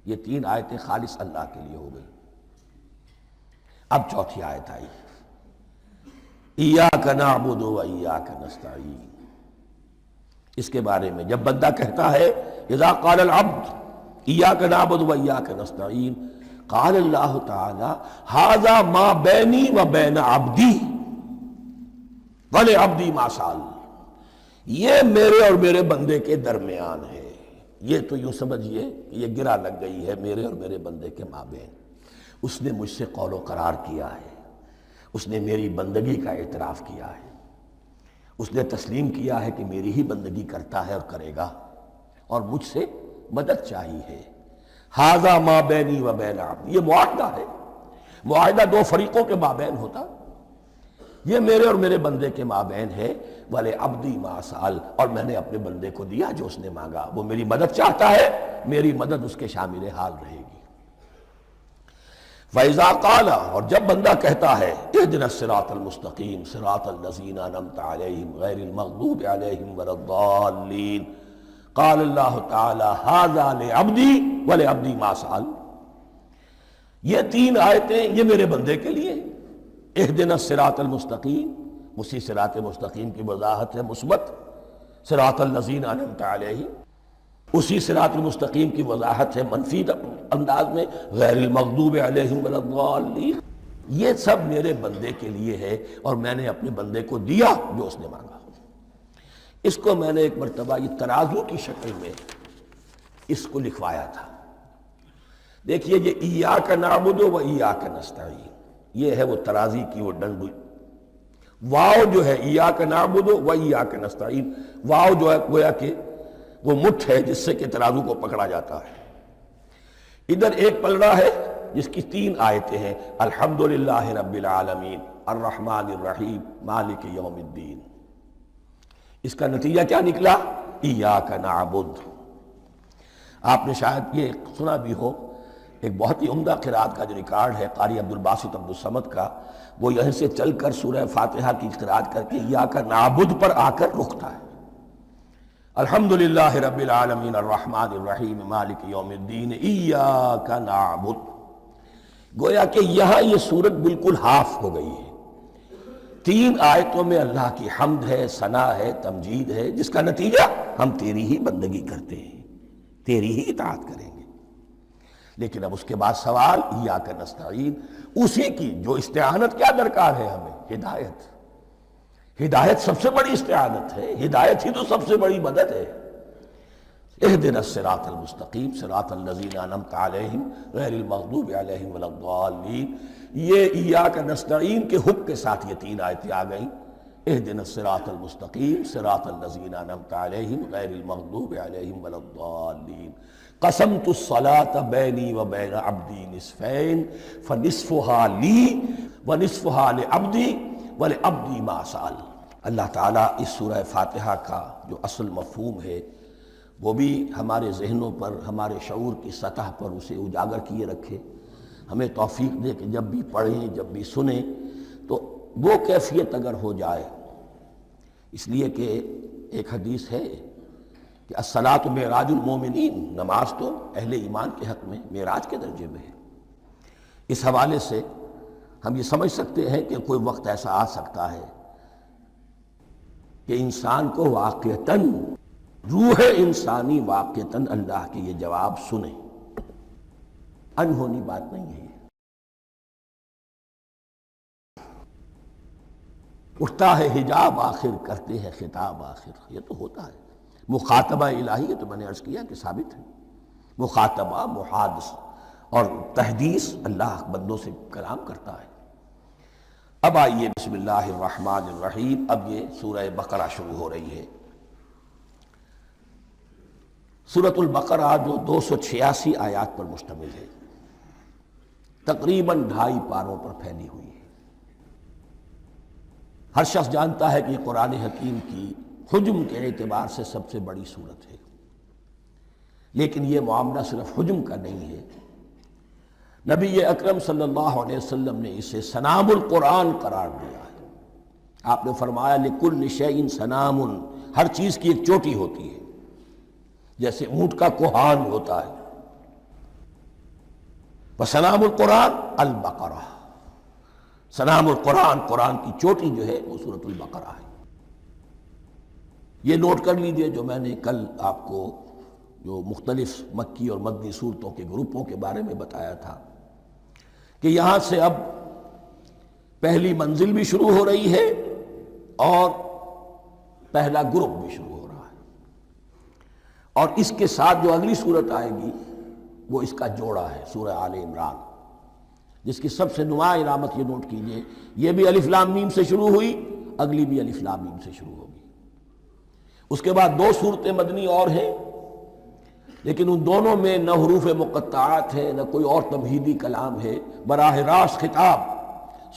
یہ تین آیتیں خالص اللہ کے لیے ہو گئی۔ اب چوتھی آیت آئی، ایاک نعبد و ایاک نستعین۔ اس کے بارے میں جب بندہ کہتا ہے اذا قال العبد ایاک نعبد و ایاک نستعین، قال اللہ تعالی ھذا ما بینی و بین عبدی ولعبدی ما سأل، یہ میرے اور میرے بندے کے درمیان ہے۔ یہ تو یوں سمجھئے کہ یہ گرہ لگ گئی ہے میرے اور میرے بندے کے مابین۔ اس نے مجھ سے قول و قرار کیا ہے، اس نے میری بندگی کا اعتراف کیا ہے، اس نے تسلیم کیا ہے کہ میری ہی بندگی کرتا ہے اور کرے گا، اور مجھ سے مدد چاہیے ہے۔ ھذا ما بینی و بین عبدی، یہ معاہدہ ہے، معاہدہ دو فریقوں کے مابین ہوتا، یہ میرے اور میرے بندے کے مابین ہے۔ وَلِعَبْدِي مَا سَأَلَ، اور میں نے اپنے بندے کو دیا جو اس نے مانگا، وہ میری مدد چاہتا ہے، میری مدد اس کے شامل حال رہے گی۔ فَإِذَا قَالَ، اور جب بندہ کہتا ہے اهْدِنَا الصِّرَاطَ الْمُسْتَقِيمَ صِرَاطَ الَّذِينَ أَنْعَمْتَ عَلَيْهِمْ غَيْرِ الْمَغْضُوبِ عَلَيْهِمْ وَلَا الضَّالِّينَ، قَالَ اللَّهُ تَعَالَى هَذَا لِعَبْدِي وَلِعَبْدِي مَا سَأَلَ، یہ تین آیتیں یہ میرے بندے کے لیے، اهْدِنَا الصِّرَاطَ الْمُسْتَقِيمَ، اسی صراط مستقیم کی وضاحت ہے مثبت، صراط الذین انعمت علیہم، اسی صراط المستقیم کی وضاحت ہے منفی انداز میں، غیر المغضوب علیہم ولا الضالین۔ یہ سب میرے بندے کے لیے ہے اور میں نے اپنے بندے کو دیا جو اس نے مانگا۔ اس کو میں نے ایک مرتبہ یہ ترازو کی شکل میں اس کو لکھوایا تھا۔ دیکھیے یہ ایاک نعبد و ایاک نستعین، یہ ہے وہ ترازی کی وہ ڈنڈ، واو جو ہے ایاک نعبد و ایاک نستعین، واو جو ہے گویا کہ وہ مٹھ ہے جس سے کہ ترازو کو پکڑا جاتا ہے۔ ادھر ایک پلڑا ہے جس کی تین آیتیں ہیں، الحمدللہ رب العالمین الرحمن الرحیم مالک یوم الدین۔ اس کا نتیجہ کیا نکلا؟ ایاک نعبد۔ آپ نے شاید یہ سنا بھی ہو، ایک بہت ہی عمدہ قرات کا جو ریکارڈ ہے قاری عبدالباسط عبدالصمد کا، وہ یہیں سے چل کر سورہ فاتحہ کی قرات کر کے ایاک نعبد پر آ کر رکتا ہے۔ الحمدللہ رب العالمین الرحمن الرحیم مالک یوم الدین ایاک نعبد. گویا کہ یہاں یہ صورت بالکل ہاف ہو گئی ہے. 3 آیتوں میں اللہ کی حمد ہے، ثنا ہے، تمجید ہے، جس کا نتیجہ ہم تیری ہی بندگی کرتے ہیں، تیری ہی اطاعت کریں گے. لیکن اب اس کے بعد سوال ایاک نستعین، اسی کی جو استعانت کیا درکار ہے ہمیں؟ ہدایت. ہدایت سب سے بڑی استعانت ہے، ہدایت ہی تو سب سے بڑی مدد ہے. اہدنا الصراط المستقیم صراط الذین انعمت علیہم غیر المغضوب علیہم ولا الضالین. یہ ایاک نستعین کے حکم کے ساتھ یہ 3 آیتیں آ گئیں. اہدنا الصراط المستقیم صراط الذین انعمت علیہم غیر المغضوب علیہم ولا الضالین. قسمت الصلاۃ بینی و بین عبدی نصفین فنصفها لی ونصفها لعبدی وَلِعَبْدِي مَا سَأَلَ. اللہ تعالیٰ اس سورہ فاتحہ کا جو اصل مفہوم ہے وہ بھی ہمارے ذہنوں پر، ہمارے شعور کی سطح پر اسے اجاگر کیے رکھے. ہمیں توفیق دے کہ جب بھی پڑھیں، جب بھی سنیں تو وہ کیفیت اگر ہو جائے. اس لیے کہ ایک حدیث ہے کہ الصلاۃ معراج المومنین، نماز تو اہل ایمان کے حق میں معراج کے درجے میں ہے. اس حوالے سے ہم یہ سمجھ سکتے ہیں کہ کوئی وقت ایسا آ سکتا ہے کہ انسان کو واقعتاً، روح انسانی واقعتاً اللہ کے یہ جواب سنے. انہونی بات نہیں ہے. اٹھتا ہے حجاب آخر، کرتے ہیں خطاب آخر. یہ تو ہوتا ہے. مخاطبہ الہی، یہ تو میں نے عرض کیا کہ ثابت ہے. مخاطبہ، محادث اور تحدیث، اللہ بندوں سے کلام کرتا ہے. اب آئیے بسم اللہ الرحمن الرحیم. اب یہ سورہ بقرہ شروع ہو رہی ہے. سورۃ البقرہ جو 286 آیات پر مشتمل ہے، تقریباً 2.5 پاروں پر پھیلی ہوئی ہے. ہر شخص جانتا ہے کہ یہ قرآن حکیم کی حجم کے اعتبار سے سب سے بڑی سورت ہے. لیکن یہ معاملہ صرف حجم کا نہیں ہے. نبی اکرم صلی اللہ علیہ وسلم نے اسے سنام القرآن قرار دیا ہے. آپ نے فرمایا لکل شیء سنام، ہر چیز کی ایک چوٹی ہوتی ہے. جیسے اونٹ کا کوہان ہوتا ہے. وسنام القرآن البقرہ، سنام القرآن، قرآن کی چوٹی جو ہے وہ سورۃ البقرہ ہے. یہ نوٹ کر لیجئے جو میں نے کل آپ کو جو مختلف مکی اور مدنی صورتوں کے گروپوں کے بارے میں بتایا تھا کہ یہاں سے اب پہلی منزل بھی شروع ہو رہی ہے اور پہلا گروپ بھی شروع ہو رہا ہے. اور اس کے ساتھ جو اگلی صورت آئے گی وہ اس کا جوڑا ہے، سورہ آل عمران، جس کی سب سے نمایاں علامت یہ نوٹ کیجئے، یہ بھی الف لام میم سے شروع ہوئی، اگلی بھی الف لام میم سے شروع ہوگی. اس کے بعد 2 صورتیں مدنی اور ہیں، لیکن ان دونوں میں نہ حروف مقطعات ہے، نہ کوئی اور تمہیدی کلام ہے. براہ راست خطاب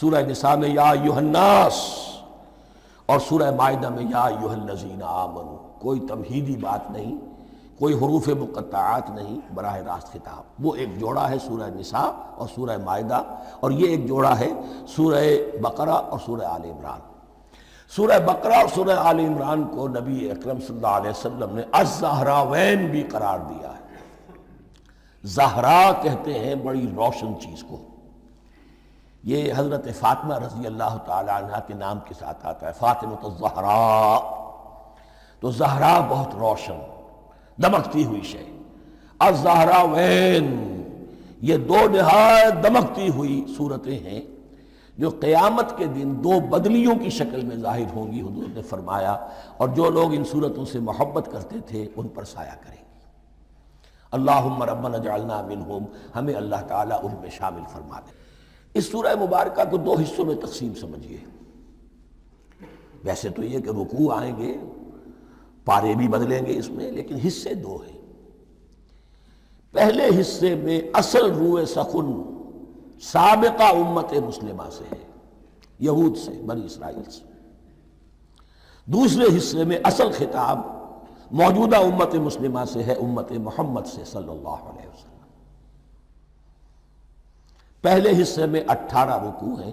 سورہ نساء میں یا ایھا الناس اور سورہ مائدہ میں یا ایھا الذین آمنوا. کوئی تمہیدی بات نہیں، کوئی حروف مقطعات نہیں، براہ راست خطاب. وہ ایک جوڑا ہے سورہ نساء اور سورہ مائدہ، اور یہ ایک جوڑا ہے سورہ بقرہ اور سورہ آل عمران. سورہ بقرہ اور سورہ آل عمران کو نبی اکرم صلی اللہ علیہ وسلم نے الزہراوین بھی قرار دیا ہے. زہرا کہتے ہیں بڑی روشن چیز کو. یہ حضرت فاطمہ رضی اللہ تعالی عنہ کے نام کے ساتھ آتا ہے، فاطمۃ الزہراء. تو زہرا بہت روشن، دمکتی ہوئی شے. الزہراوین یہ 2 نہایت دمکتی ہوئی صورتیں ہیں جو قیامت کے دن 2 بدلیوں کی شکل میں ظاہر ہوں گی. حضور نے فرمایا اور جو لوگ ان صورتوں سے محبت کرتے تھے ان پر سایہ کریں گے. اللہم ربنا اجعلنا منہم، ہمیں اللہ تعالیٰ ان میں شامل فرما دے. اس سورہ مبارکہ کو 2 حصوں میں تقسیم سمجھیے. ویسے تو یہ کہ رکوع آئیں گے، پارے بھی بدلیں گے اس میں، لیکن حصے 2 ہیں. پہلے حصے میں اصل روح سخن سابقہ امت مسلمہ سے ہے، یہود سے، بنی اسرائیل سے. دوسرے حصے میں اصل خطاب موجودہ امت مسلمہ سے ہے، امت محمد سے صلی اللہ علیہ وسلم. پہلے حصے میں 18 رکوع ہیں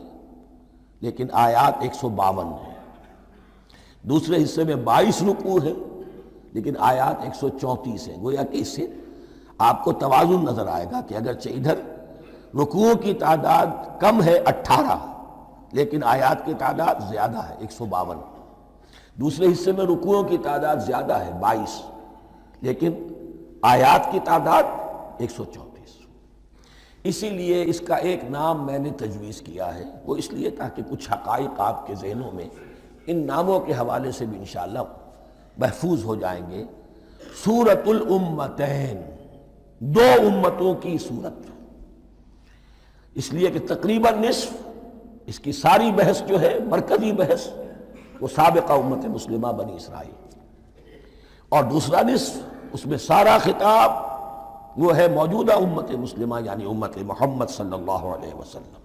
لیکن آیات 152 ہیں. دوسرے حصے میں 22 رکوع ہیں لیکن آیات 134 ہیں، گویا کہ اس سے آپ کو توازن نظر آئے گا کہ اگرچہ ادھر رکوعوں کی تعداد کم ہے 18، لیکن آیات کی تعداد زیادہ ہے 152، دوسرے حصے میں رکوعوں کی تعداد زیادہ ہے 22، لیکن آیات کی تعداد 134۔ اسی لیے اس کا ایک نام میں نے تجویز کیا ہے، وہ اس لیے تاکہ کچھ حقائق آپ کے ذہنوں میں ان ناموں کے حوالے سے بھی انشاءاللہ محفوظ ہو جائیں گے۔ سورۃ الامتین، دو امتوں کی صورت، اس لیے کہ تقریباً نصف اس کی ساری بحث جو ہے، مرکزی بحث، وہ سابقہ امت مسلمہ بنی اسرائیل، اور دوسرا نصف اس میں سارا خطاب وہ ہے موجودہ امت مسلمہ یعنی امت محمد صلی اللہ علیہ وسلم۔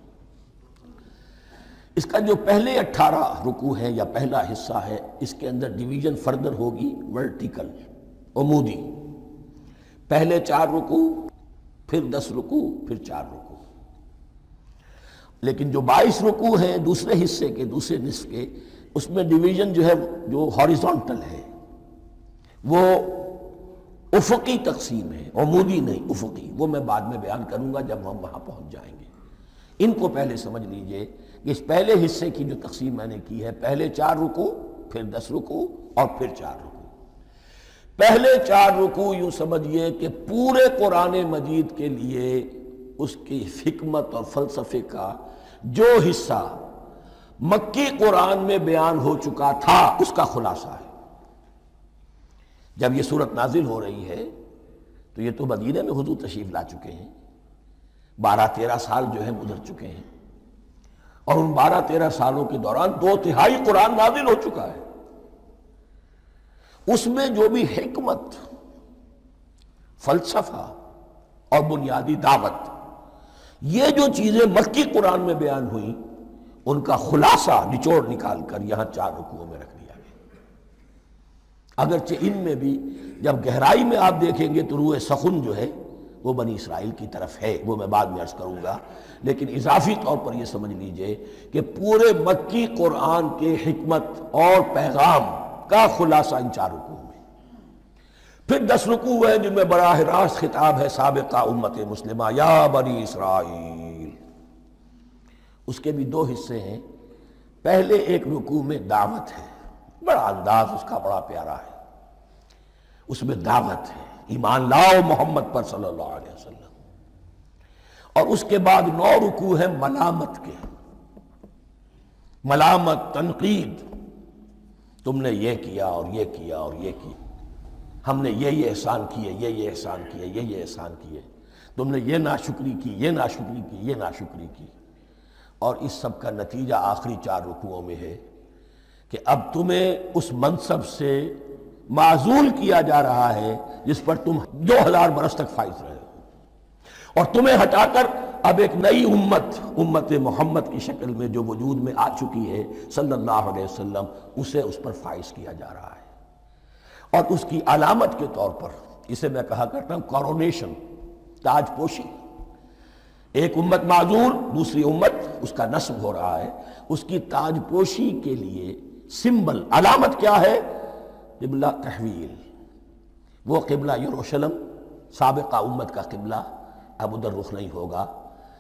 اس کا جو پہلے 18 رکوع ہیں یا پہلا حصہ ہے، اس کے اندر ڈویژن فردر ہوگی ورٹیکل، عمودی، پہلے 4 رکوع، پھر 10 رکوع، پھر 4 رکوع۔ لیکن جو 22 رکوع ہیں دوسرے حصے کے، دوسرے نصف کے، اس میں ڈویژن جو ہے جو ہاریزونٹل ہے، وہ افقی تقسیم ہے، عمودی نہیں، افقی، وہ میں بعد میں بیان کروں گا جب ہم وہاں پہنچ جائیں گے۔ ان کو پہلے سمجھ لیجئے کہ اس پہلے حصے کی جو تقسیم میں نے کی ہے، پہلے 4 رکوع، پھر 10 رکوع، اور پھر 4 رکوع۔ پہلے 4 رکوع یوں سمجھیے کہ پورے قرآن مجید کے لیے اس کی حکمت اور فلسفے کا جو حصہ مکی قرآن میں بیان ہو چکا تھا اس کا خلاصہ ہے۔ جب یہ صورت نازل ہو رہی ہے تو یہ تو مدینہ میں حضور تشریف لا چکے ہیں، 12-13 سال جو ہے گزر چکے ہیں، اور ان 12-13 سالوں کے دوران 2/3 قرآن نازل ہو چکا ہے۔ اس میں جو بھی حکمت، فلسفہ اور بنیادی دعوت، یہ جو چیزیں مکی قرآن میں بیان ہوئیں، ان کا خلاصہ نچوڑ نکال کر یہاں 4 رکوعوں میں رکھ دیا گیا۔ اگرچہ ان میں بھی جب گہرائی میں آپ دیکھیں گے تو روح سخن جو ہے وہ بنی اسرائیل کی طرف ہے، وہ میں بعد میں عرض کروں گا، لیکن اضافی طور پر یہ سمجھ لیجئے کہ پورے مکی قرآن کے حکمت اور پیغام کا خلاصہ ان 4 رکوعوں میں۔ پھر 10 رکوع ہیں جن میں براہ راست خطاب ہے سابقہ امت مسلمہ، یا بنی اسرائیل۔ اس کے بھی 2 حصے ہیں، پہلے ایک رکوع میں دعوت ہے، بڑا انداز اس کا بڑا پیارا ہے، اس میں دعوت ہے، ایمان لاؤ محمد پر صلی اللہ علیہ وسلم، اور اس کے بعد 9 رکوع ہیں ملامت کے، ملامت، تنقید، تم نے یہ کیا اور یہ کیا اور یہ کیا، ہم نے یہ احسان کیے، یہ احسان کیے، یہ احسان کیے، تم نے یہ ناشکری کی، یہ ناشکری کی، یہ ناشکری کی، اور اس سب کا نتیجہ آخری 4 رکوعوں میں ہے کہ اب تمہیں اس منصب سے معزول کیا جا رہا ہے جس پر تم 2000 برس تک فائز رہے ہو، اور تمہیں ہٹا کر اب ایک نئی امت محمد کی شکل میں جو وجود میں آ چکی ہے صلی اللہ علیہ وسلم، اسے اس پر فائز کیا جا رہا ہے۔ اور اس کی علامت کے طور پر اسے میں کہا کرتا ہوں کورونیشن، تاج پوشی، ایک امت معذور، دوسری امت اس کا نصب ہو رہا ہے، اس کی تاج پوشی کے لیے سمبل، علامت کیا ہے؟ قبلہ تحویل، وہ قبلہ یروشلم سابقہ امت کا قبلہ اب ادھر رخ نہیں ہوگا،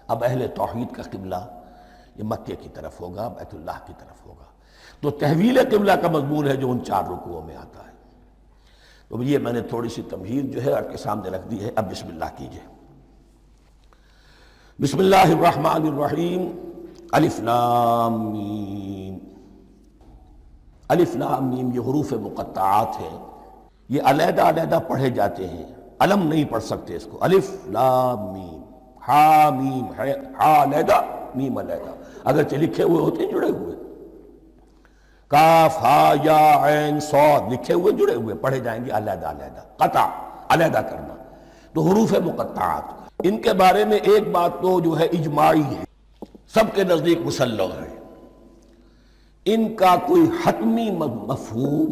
اب اہل توحید کا قبلہ یہ مکے کی طرف ہوگا، بیت اللہ کی طرف ہوگا۔ تو تحویل قبلہ کا مضمون ہے جو ان 4 رکوعوں میں آتا ہے۔ تو یہ میں نے تھوڑی سی تمہید جو ہے آپ کے سامنے رکھ دی ہے، اب بسم اللہ کیجئے۔ بسم اللہ الرحمن الرحیم، الف لام میم۔ الف لام میم یہ حروف مقطعات ہیں، یہ علیحدہ علیحدہ پڑھے جاتے ہیں، علم نہیں پڑھ سکتے اس کو۔ الف لام میم، ہا میم ہے، ہا علیحدہ میم علیحدہ، اگرچہ لکھے ہوئے ہوتے ہیں جڑے ہوئے، کاف ہا یا عین صاد لکھے ہوئے جڑے ہوئے، پڑھے جائیں گے علیحدہ علیحدہ، قطع علیحدہ کرنا۔ تو حروف مقطعات، ان کے بارے میں ایک بات تو جو ہے اجماعی ہے، سب کے نزدیک مسلم ہے، ان کا کوئی حتمی مفہوم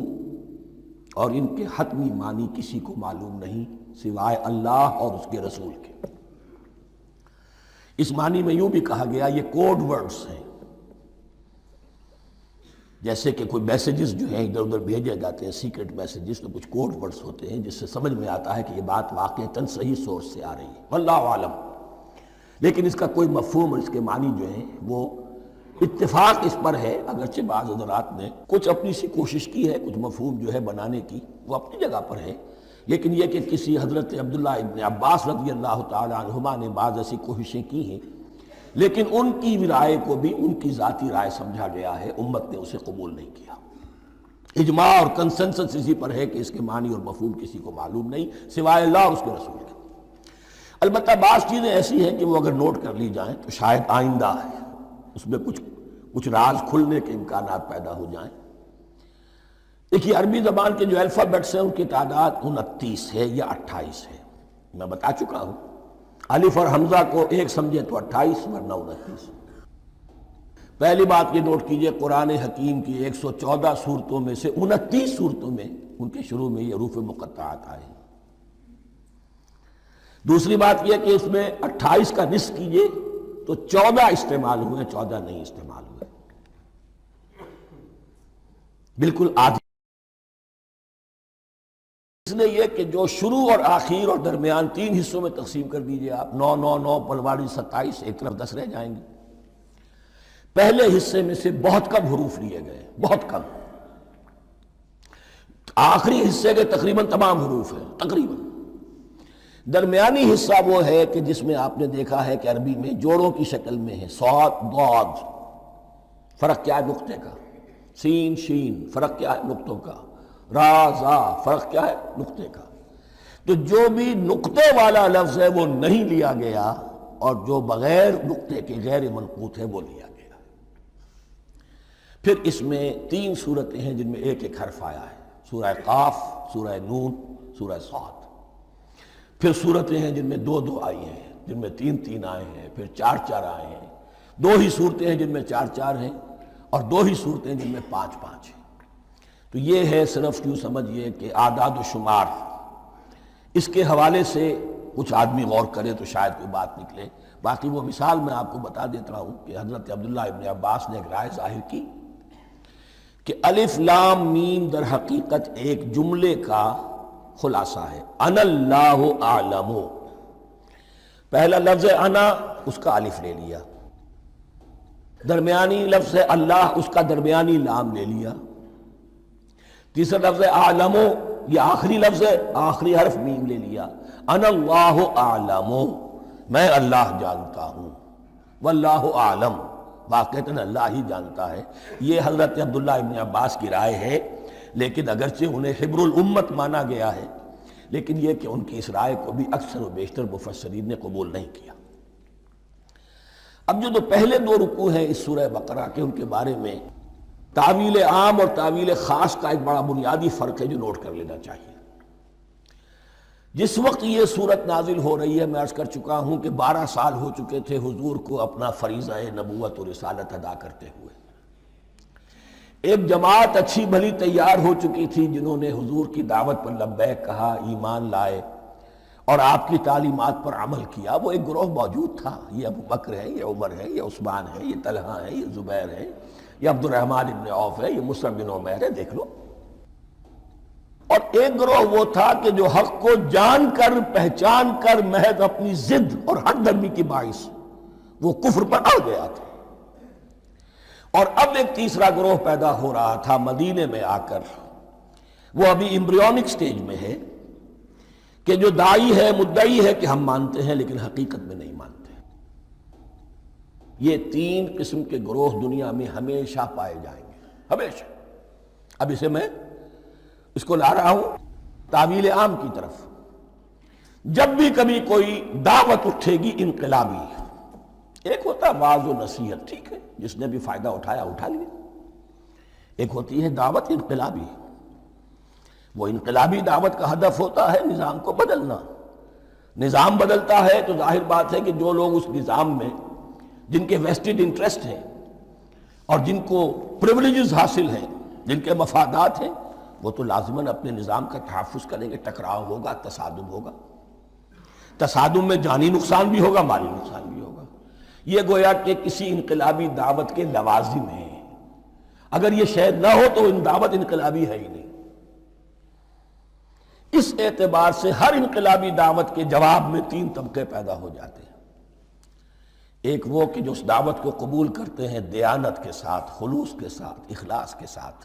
اور ان کے حتمی معنی کسی کو معلوم نہیں سوائے اللہ اور اس کے رسول کے۔ اس معنی میں یوں بھی کہا گیا یہ کوڈ ورڈز ہیں، جیسے کہ کوئی میسیجز جو ہیں ادھر ادھر بھیجے جاتے ہیں سیکرٹ میسیجز، تو کچھ کوڈ ورڈز ہوتے ہیں جس سے سمجھ میں آتا ہے کہ یہ بات واقعتاً صحیح سورس سے آ رہی ہے، واللہ عالم، لیکن اس کا کوئی مفہوم اور اس کے معنی جو ہیں وہ اتفاق اس پر ہے، اگرچہ بعض حضرات نے کچھ اپنی سی کوشش کی ہے کچھ مفہوم جو ہے بنانے کی، وہ اپنی جگہ پر ہے، لیکن یہ کہ کسی حضرت عبداللہ ابن عباس رضی اللہ تعالی عنہما نے بعض ایسی کوششیں کی ہیں، لیکن ان کی رائے کو بھی ان کی ذاتی رائے سمجھا گیا ہے، امت نے اسے قبول نہیں کیا۔ اجماع اور کنسنسس اسی پر ہے کہ اس کے معنی اور مفہوم کسی کو معلوم نہیں سوائے اللہ اور اس کے رسول کے۔ البتہ بعض چیزیں ایسی ہیں کہ وہ اگر نوٹ کر لی جائیں تو شاید آئندہ ہے اس میں کچھ راز کھلنے کے امکانات پیدا ہو جائیں۔ دیکھیے عربی زبان کے جو الفابیٹس ہیں ان کی تعداد 29 ہے یا 28 ہے، میں بتا چکا ہوں۔ الف اور حمزہ کو ایک سمجھے تو 28 ورنہ 29۔ پہلی بات یہ نوٹ کیجئے، قرآن حکیم کی 114 صورتوں میں سے 29 صورتوں میں ان کے شروع میں یہ حروف مقطعات آئے ہیں۔ دوسری بات یہ کہ اس میں 28 کا نصف کیجئے تو 14 استعمال ہوئے، 14 نہیں استعمال ہوئے، بالکل آدھی۔ اس لیے یہ کہ جو شروع اور آخر اور درمیان 3 حصوں میں تقسیم کر دیجئے آپ، 9 9 9 پلواڑی 27، ایک طرف 10 رہ جائیں گے۔ پہلے حصے میں سے بہت کم حروف لیے گئے، بہت کم۔ آخری حصے کے تقریباً تمام حروف ہیں، تقریباً۔ درمیانی حصہ وہ ہے کہ جس میں آپ نے دیکھا ہے کہ عربی میں جوڑوں کی شکل میں ہے، صاد ضاد، فرق کیا ہے نقطے کا، سین شین، فرق کیا ہے نقطوں کا، را زا، فرق کیا ہے نقطے کا۔ تو جو بھی نقطے والا لفظ ہے وہ نہیں لیا گیا، اور جو بغیر نقطے کے غیر منقوط ہے وہ لیا گیا۔ پھر اس میں 3 صورتیں ہیں جن میں ایک ایک حرف آیا ہے، سورہ قاف، سورہ نون، سورہ صاد۔ پھر صورتیں ہیں جن میں 2 2 آئی ہیں، جن میں 3 3 آئے ہیں، پھر 4 4 آئے ہیں، 2 ہی صورتیں ہیں جن میں 4 4 ہیں، اور 2 ہی صورتیں جن میں 5 5 ہیں۔ تو یہ ہے صرف یوں سمجھیے کہ اعداد و شمار۔ اس کے حوالے سے کچھ آدمی غور کرے تو شاید کوئی بات نکلے۔ باقی وہ مثال میں آپ کو بتا دیتا ہوں کہ حضرت عبداللہ ابن عباس نے ایک رائے ظاہر کی کہ الف لام میم در حقیقت ایک جملے کا خلاصہ ہے، انا اللہ اعلم۔ پہلا لفظ انا، اس کا الف لے لیا، درمیانی لفظ اللہ، اس کا درمیانی لام لے لیا، تیسرا لفظ اعلم، یہ آخری لفظ ہے، آخری حرف میم لے لیا، انا اللہ اعلم، میں اللہ جانتا ہوں، واللہ اعلم، واقعتاً اللہ ہی جانتا ہے۔ یہ حضرت عبداللہ ابن عباس کی رائے ہے، لیکن اگرچہ انہیں حبر الامت مانا گیا ہے، لیکن یہ کہ ان کی اس رائے کو بھی اکثر و بیشتر مفسرین نے قبول نہیں کیا۔ اب جو پہلے 2 رکوع ہیں اس سورہ بقرہ کے، ان کے بارے میں تعویل عام اور تعویل خاص کا ایک بڑا بنیادی فرق ہے جو نوٹ کر لینا چاہیے۔ جس وقت یہ صورت نازل ہو رہی ہے، میں عرض کر چکا ہوں کہ 12 سال ہو چکے تھے حضور کو اپنا فریضہ نبوت اور رسالت ادا کرتے ہوئے۔ ایک جماعت اچھی بھلی تیار ہو چکی تھی جنہوں نے حضور کی دعوت پر لبیک کہا، ایمان لائے اور آپ کی تعلیمات پر عمل کیا۔ وہ ایک گروہ موجود تھا، یہ ابو بکر ہے، یہ عمر ہے، یہ عثمان ہے، یہ طلحہ ہے، یہ زبیر ہے، یہ عبد الرحمن ابن عوف ہے، یہ مصعب بن عمیر ہے، دیکھ لو۔ اور ایک گروہ وہ تھا کہ جو حق کو جان کر پہچان کر محض اپنی ضد اور ہٹ درمی کی باعث وہ کفر پر اڑ گیا تھا۔ اور اب ایک تیسرا گروہ پیدا ہو رہا تھا مدینے میں آ کر، وہ ابھی ایمبریونک سٹیج میں ہے، کہ جو داعی ہے، مدعی ہے کہ ہم مانتے ہیں لیکن حقیقت میں نہیں مانتے۔ یہ 3 قسم کے گروہ دنیا میں ہمیشہ پائے جائیں گے، ہمیشہ۔ اب اسے میں اس کو لا رہا ہوں تعویل عام کی طرف۔ جب بھی کبھی کوئی دعوت اٹھے گی انقلابی، ایک ہوتا واعظ و نصیحت، ٹھیک ہے، جس نے بھی فائدہ اٹھایا اٹھا لیا۔ ایک ہوتی ہے دعوت انقلابی، وہ انقلابی دعوت کا ہدف ہوتا ہے نظام کو بدلنا۔ نظام بدلتا ہے تو ظاہر بات ہے کہ جو لوگ اس نظام میں، جن کے ویسٹڈ انٹرسٹ ہیں اور جن کو پریولیجز حاصل ہیں، جن کے مفادات ہیں، وہ تو لازماً اپنے نظام کا تحفظ کریں گے۔ ٹکراؤ ہوگا، تصادم ہوگا، تصادم میں جانی نقصان بھی ہوگا، مالی نقصان بھی ہوگا۔ یہ گویا کہ کسی انقلابی دعوت کے لوازم ہیں۔ اگر یہ شے نہ ہو تو دعوت انقلابی ہے ہی نہیں۔ اس اعتبار سے ہر انقلابی دعوت کے جواب میں تین طبقے پیدا ہو جاتے ہیں۔ ایک وہ کہ جو اس دعوت کو قبول کرتے ہیں دیانت کے ساتھ، خلوص کے ساتھ، اخلاص کے ساتھ،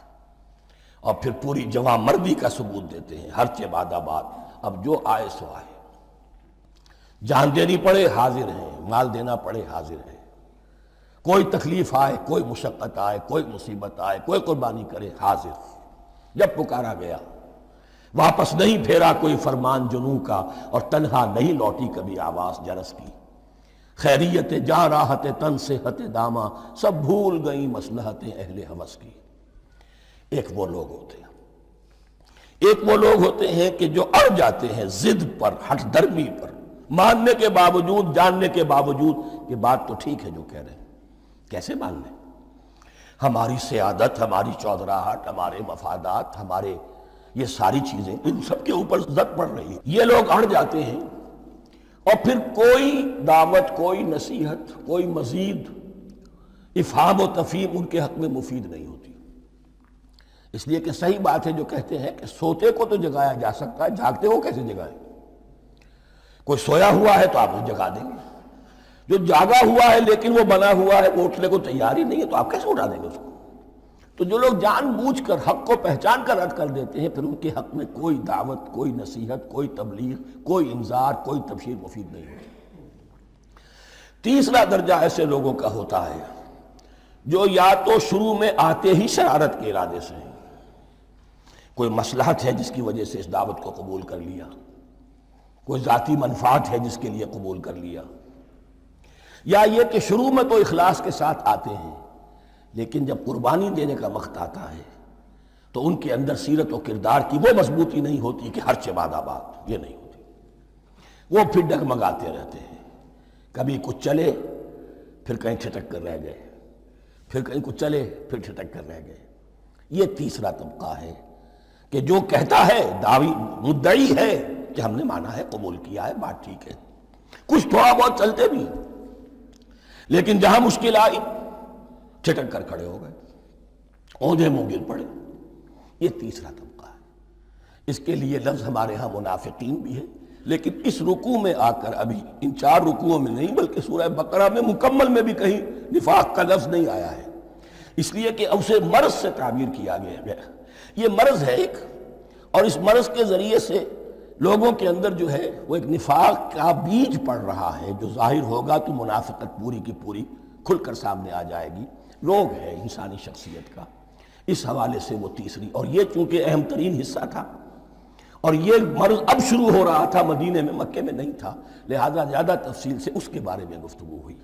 اور پھر پوری جواں مردی کا ثبوت دیتے ہیں، ہر چہ بعد آباد، اب جو آئے سو آئے، جان دینی پڑے حاضر ہیں، مال دینا پڑے حاضر ہیں، کوئی تکلیف آئے، کوئی مشقت آئے، کوئی مصیبت آئے، کوئی قربانی کرے حاضر۔ جب پکارا گیا واپس نہیں پھیرا کوئی فرمان جنوں کا، اور تنہا نہیں لوٹی کبھی آواز جرس کی۔ خیریت جاں راحت تن صحت داماں، سب بھول گئیں مصلحتیں اہل ہوس کی۔ ایک وہ لوگ ہوتے ہیں، ایک وہ لوگ ہوتے ہیں کہ جو اڑ جاتے ہیں ضد پر، ہٹ درمی پر، ماننے کے باوجود، جاننے کے باوجود کہ بات تو ٹھیک ہے جو کہہ رہے ہیں، کیسے مان لیں؟ ہماری سیادت، ہماری چودراہٹ، ہمارے مفادات، ہمارے یہ ساری چیزیں، ان سب کے اوپر زد پڑ رہی ہے۔ یہ لوگ اڑ جاتے ہیں، اور پھر کوئی دعوت، کوئی نصیحت، کوئی مزید افہام و تفہیم ان کے حق میں مفید نہیں ہوتی۔ اس لیے کہ صحیح بات ہے جو کہتے ہیں کہ سوتے کو تو جگایا جا سکتا ہے، جاگتے کو کیسے جگائیں؟ کوئی سویا ہوا ہے تو آپ اسے جگا دیں گے، جو جاگا ہوا ہے لیکن وہ بنا ہوا ہے، وہ اٹھنے کو تیار ہی نہیں ہے، تو آپ کیسے اٹھا دیں گے اس کو؟ تو جو لوگ جان بوجھ کر حق کو پہچان کر رد کر دیتے ہیں، پھر ان کے حق میں کوئی دعوت، کوئی نصیحت، کوئی تبلیغ، کوئی انذار، کوئی تبشیر مفید نہیں ہوتی۔ تیسرا درجہ ایسے لوگوں کا ہوتا ہے جو یا تو شروع میں آتے ہی شرارت کے ارادے سے ہیں، کوئی مصلحت ہے جس کی وجہ سے اس دعوت کو قبول کر لیا، کوئی ذاتی منفعت ہے جس کے لیے قبول کر لیا، یا یہ کہ شروع میں تو اخلاص کے ساتھ آتے ہیں لیکن جب قربانی دینے کا وقت آتا ہے تو ان کے اندر سیرت و کردار کی وہ مضبوطی نہیں ہوتی کہ ہر چہ بعد آباد، یہ نہیں ہوتی، وہ پھر ڈگمگاتے رہتے ہیں، کبھی کچھ چلے پھر کہیں ٹھٹک کر رہ گئے، پھر کہیں کچھ چلے پھر ٹھٹک کر رہ گئے۔ یہ تیسرا طبقہ ہے کہ جو کہتا ہے، دعوی مدعی ہے کہ ہم نے مانا ہے، قبول کیا ہے، بات ٹھیک ہے، کچھ تھوڑا بہت چلتے بھی، لیکن جہاں مشکل آئی چھٹک کر کھڑے ہو گئے، اونجے منہ گر پڑے۔ یہ تیسرا طبقہ ہے۔ اس کے لیے لفظ ہمارے ہاں منافقین بھی ہے، لیکن اس رکوع میں آ کر، ابھی ان 4 رکوعوں میں نہیں بلکہ سورہ بقرہ میں مکمل میں بھی کہیں نفاق کا لفظ نہیں آیا ہے، اس لیے کہ اسے مرض سے تعبیر کیا گیا۔ یہ مرض ہے ایک، اور اس مرض کے ذریعے سے لوگوں کے اندر جو ہے وہ ایک نفاق کا بیج پڑ رہا ہے، جو ظاہر ہوگا تو منافقت پوری کی پوری کھل کر سامنے آ جائے گی۔ روگ ہے انسانی شخصیت کا، اس حوالے سے وہ تیسری، اور یہ چونکہ اہم ترین حصہ تھا، اور یہ مرض اب شروع ہو رہا تھا، مدینے میں، مکے میں نہیں تھا، لہذا زیادہ تفصیل سے اس کے بارے میں گفتگو ہوئی۔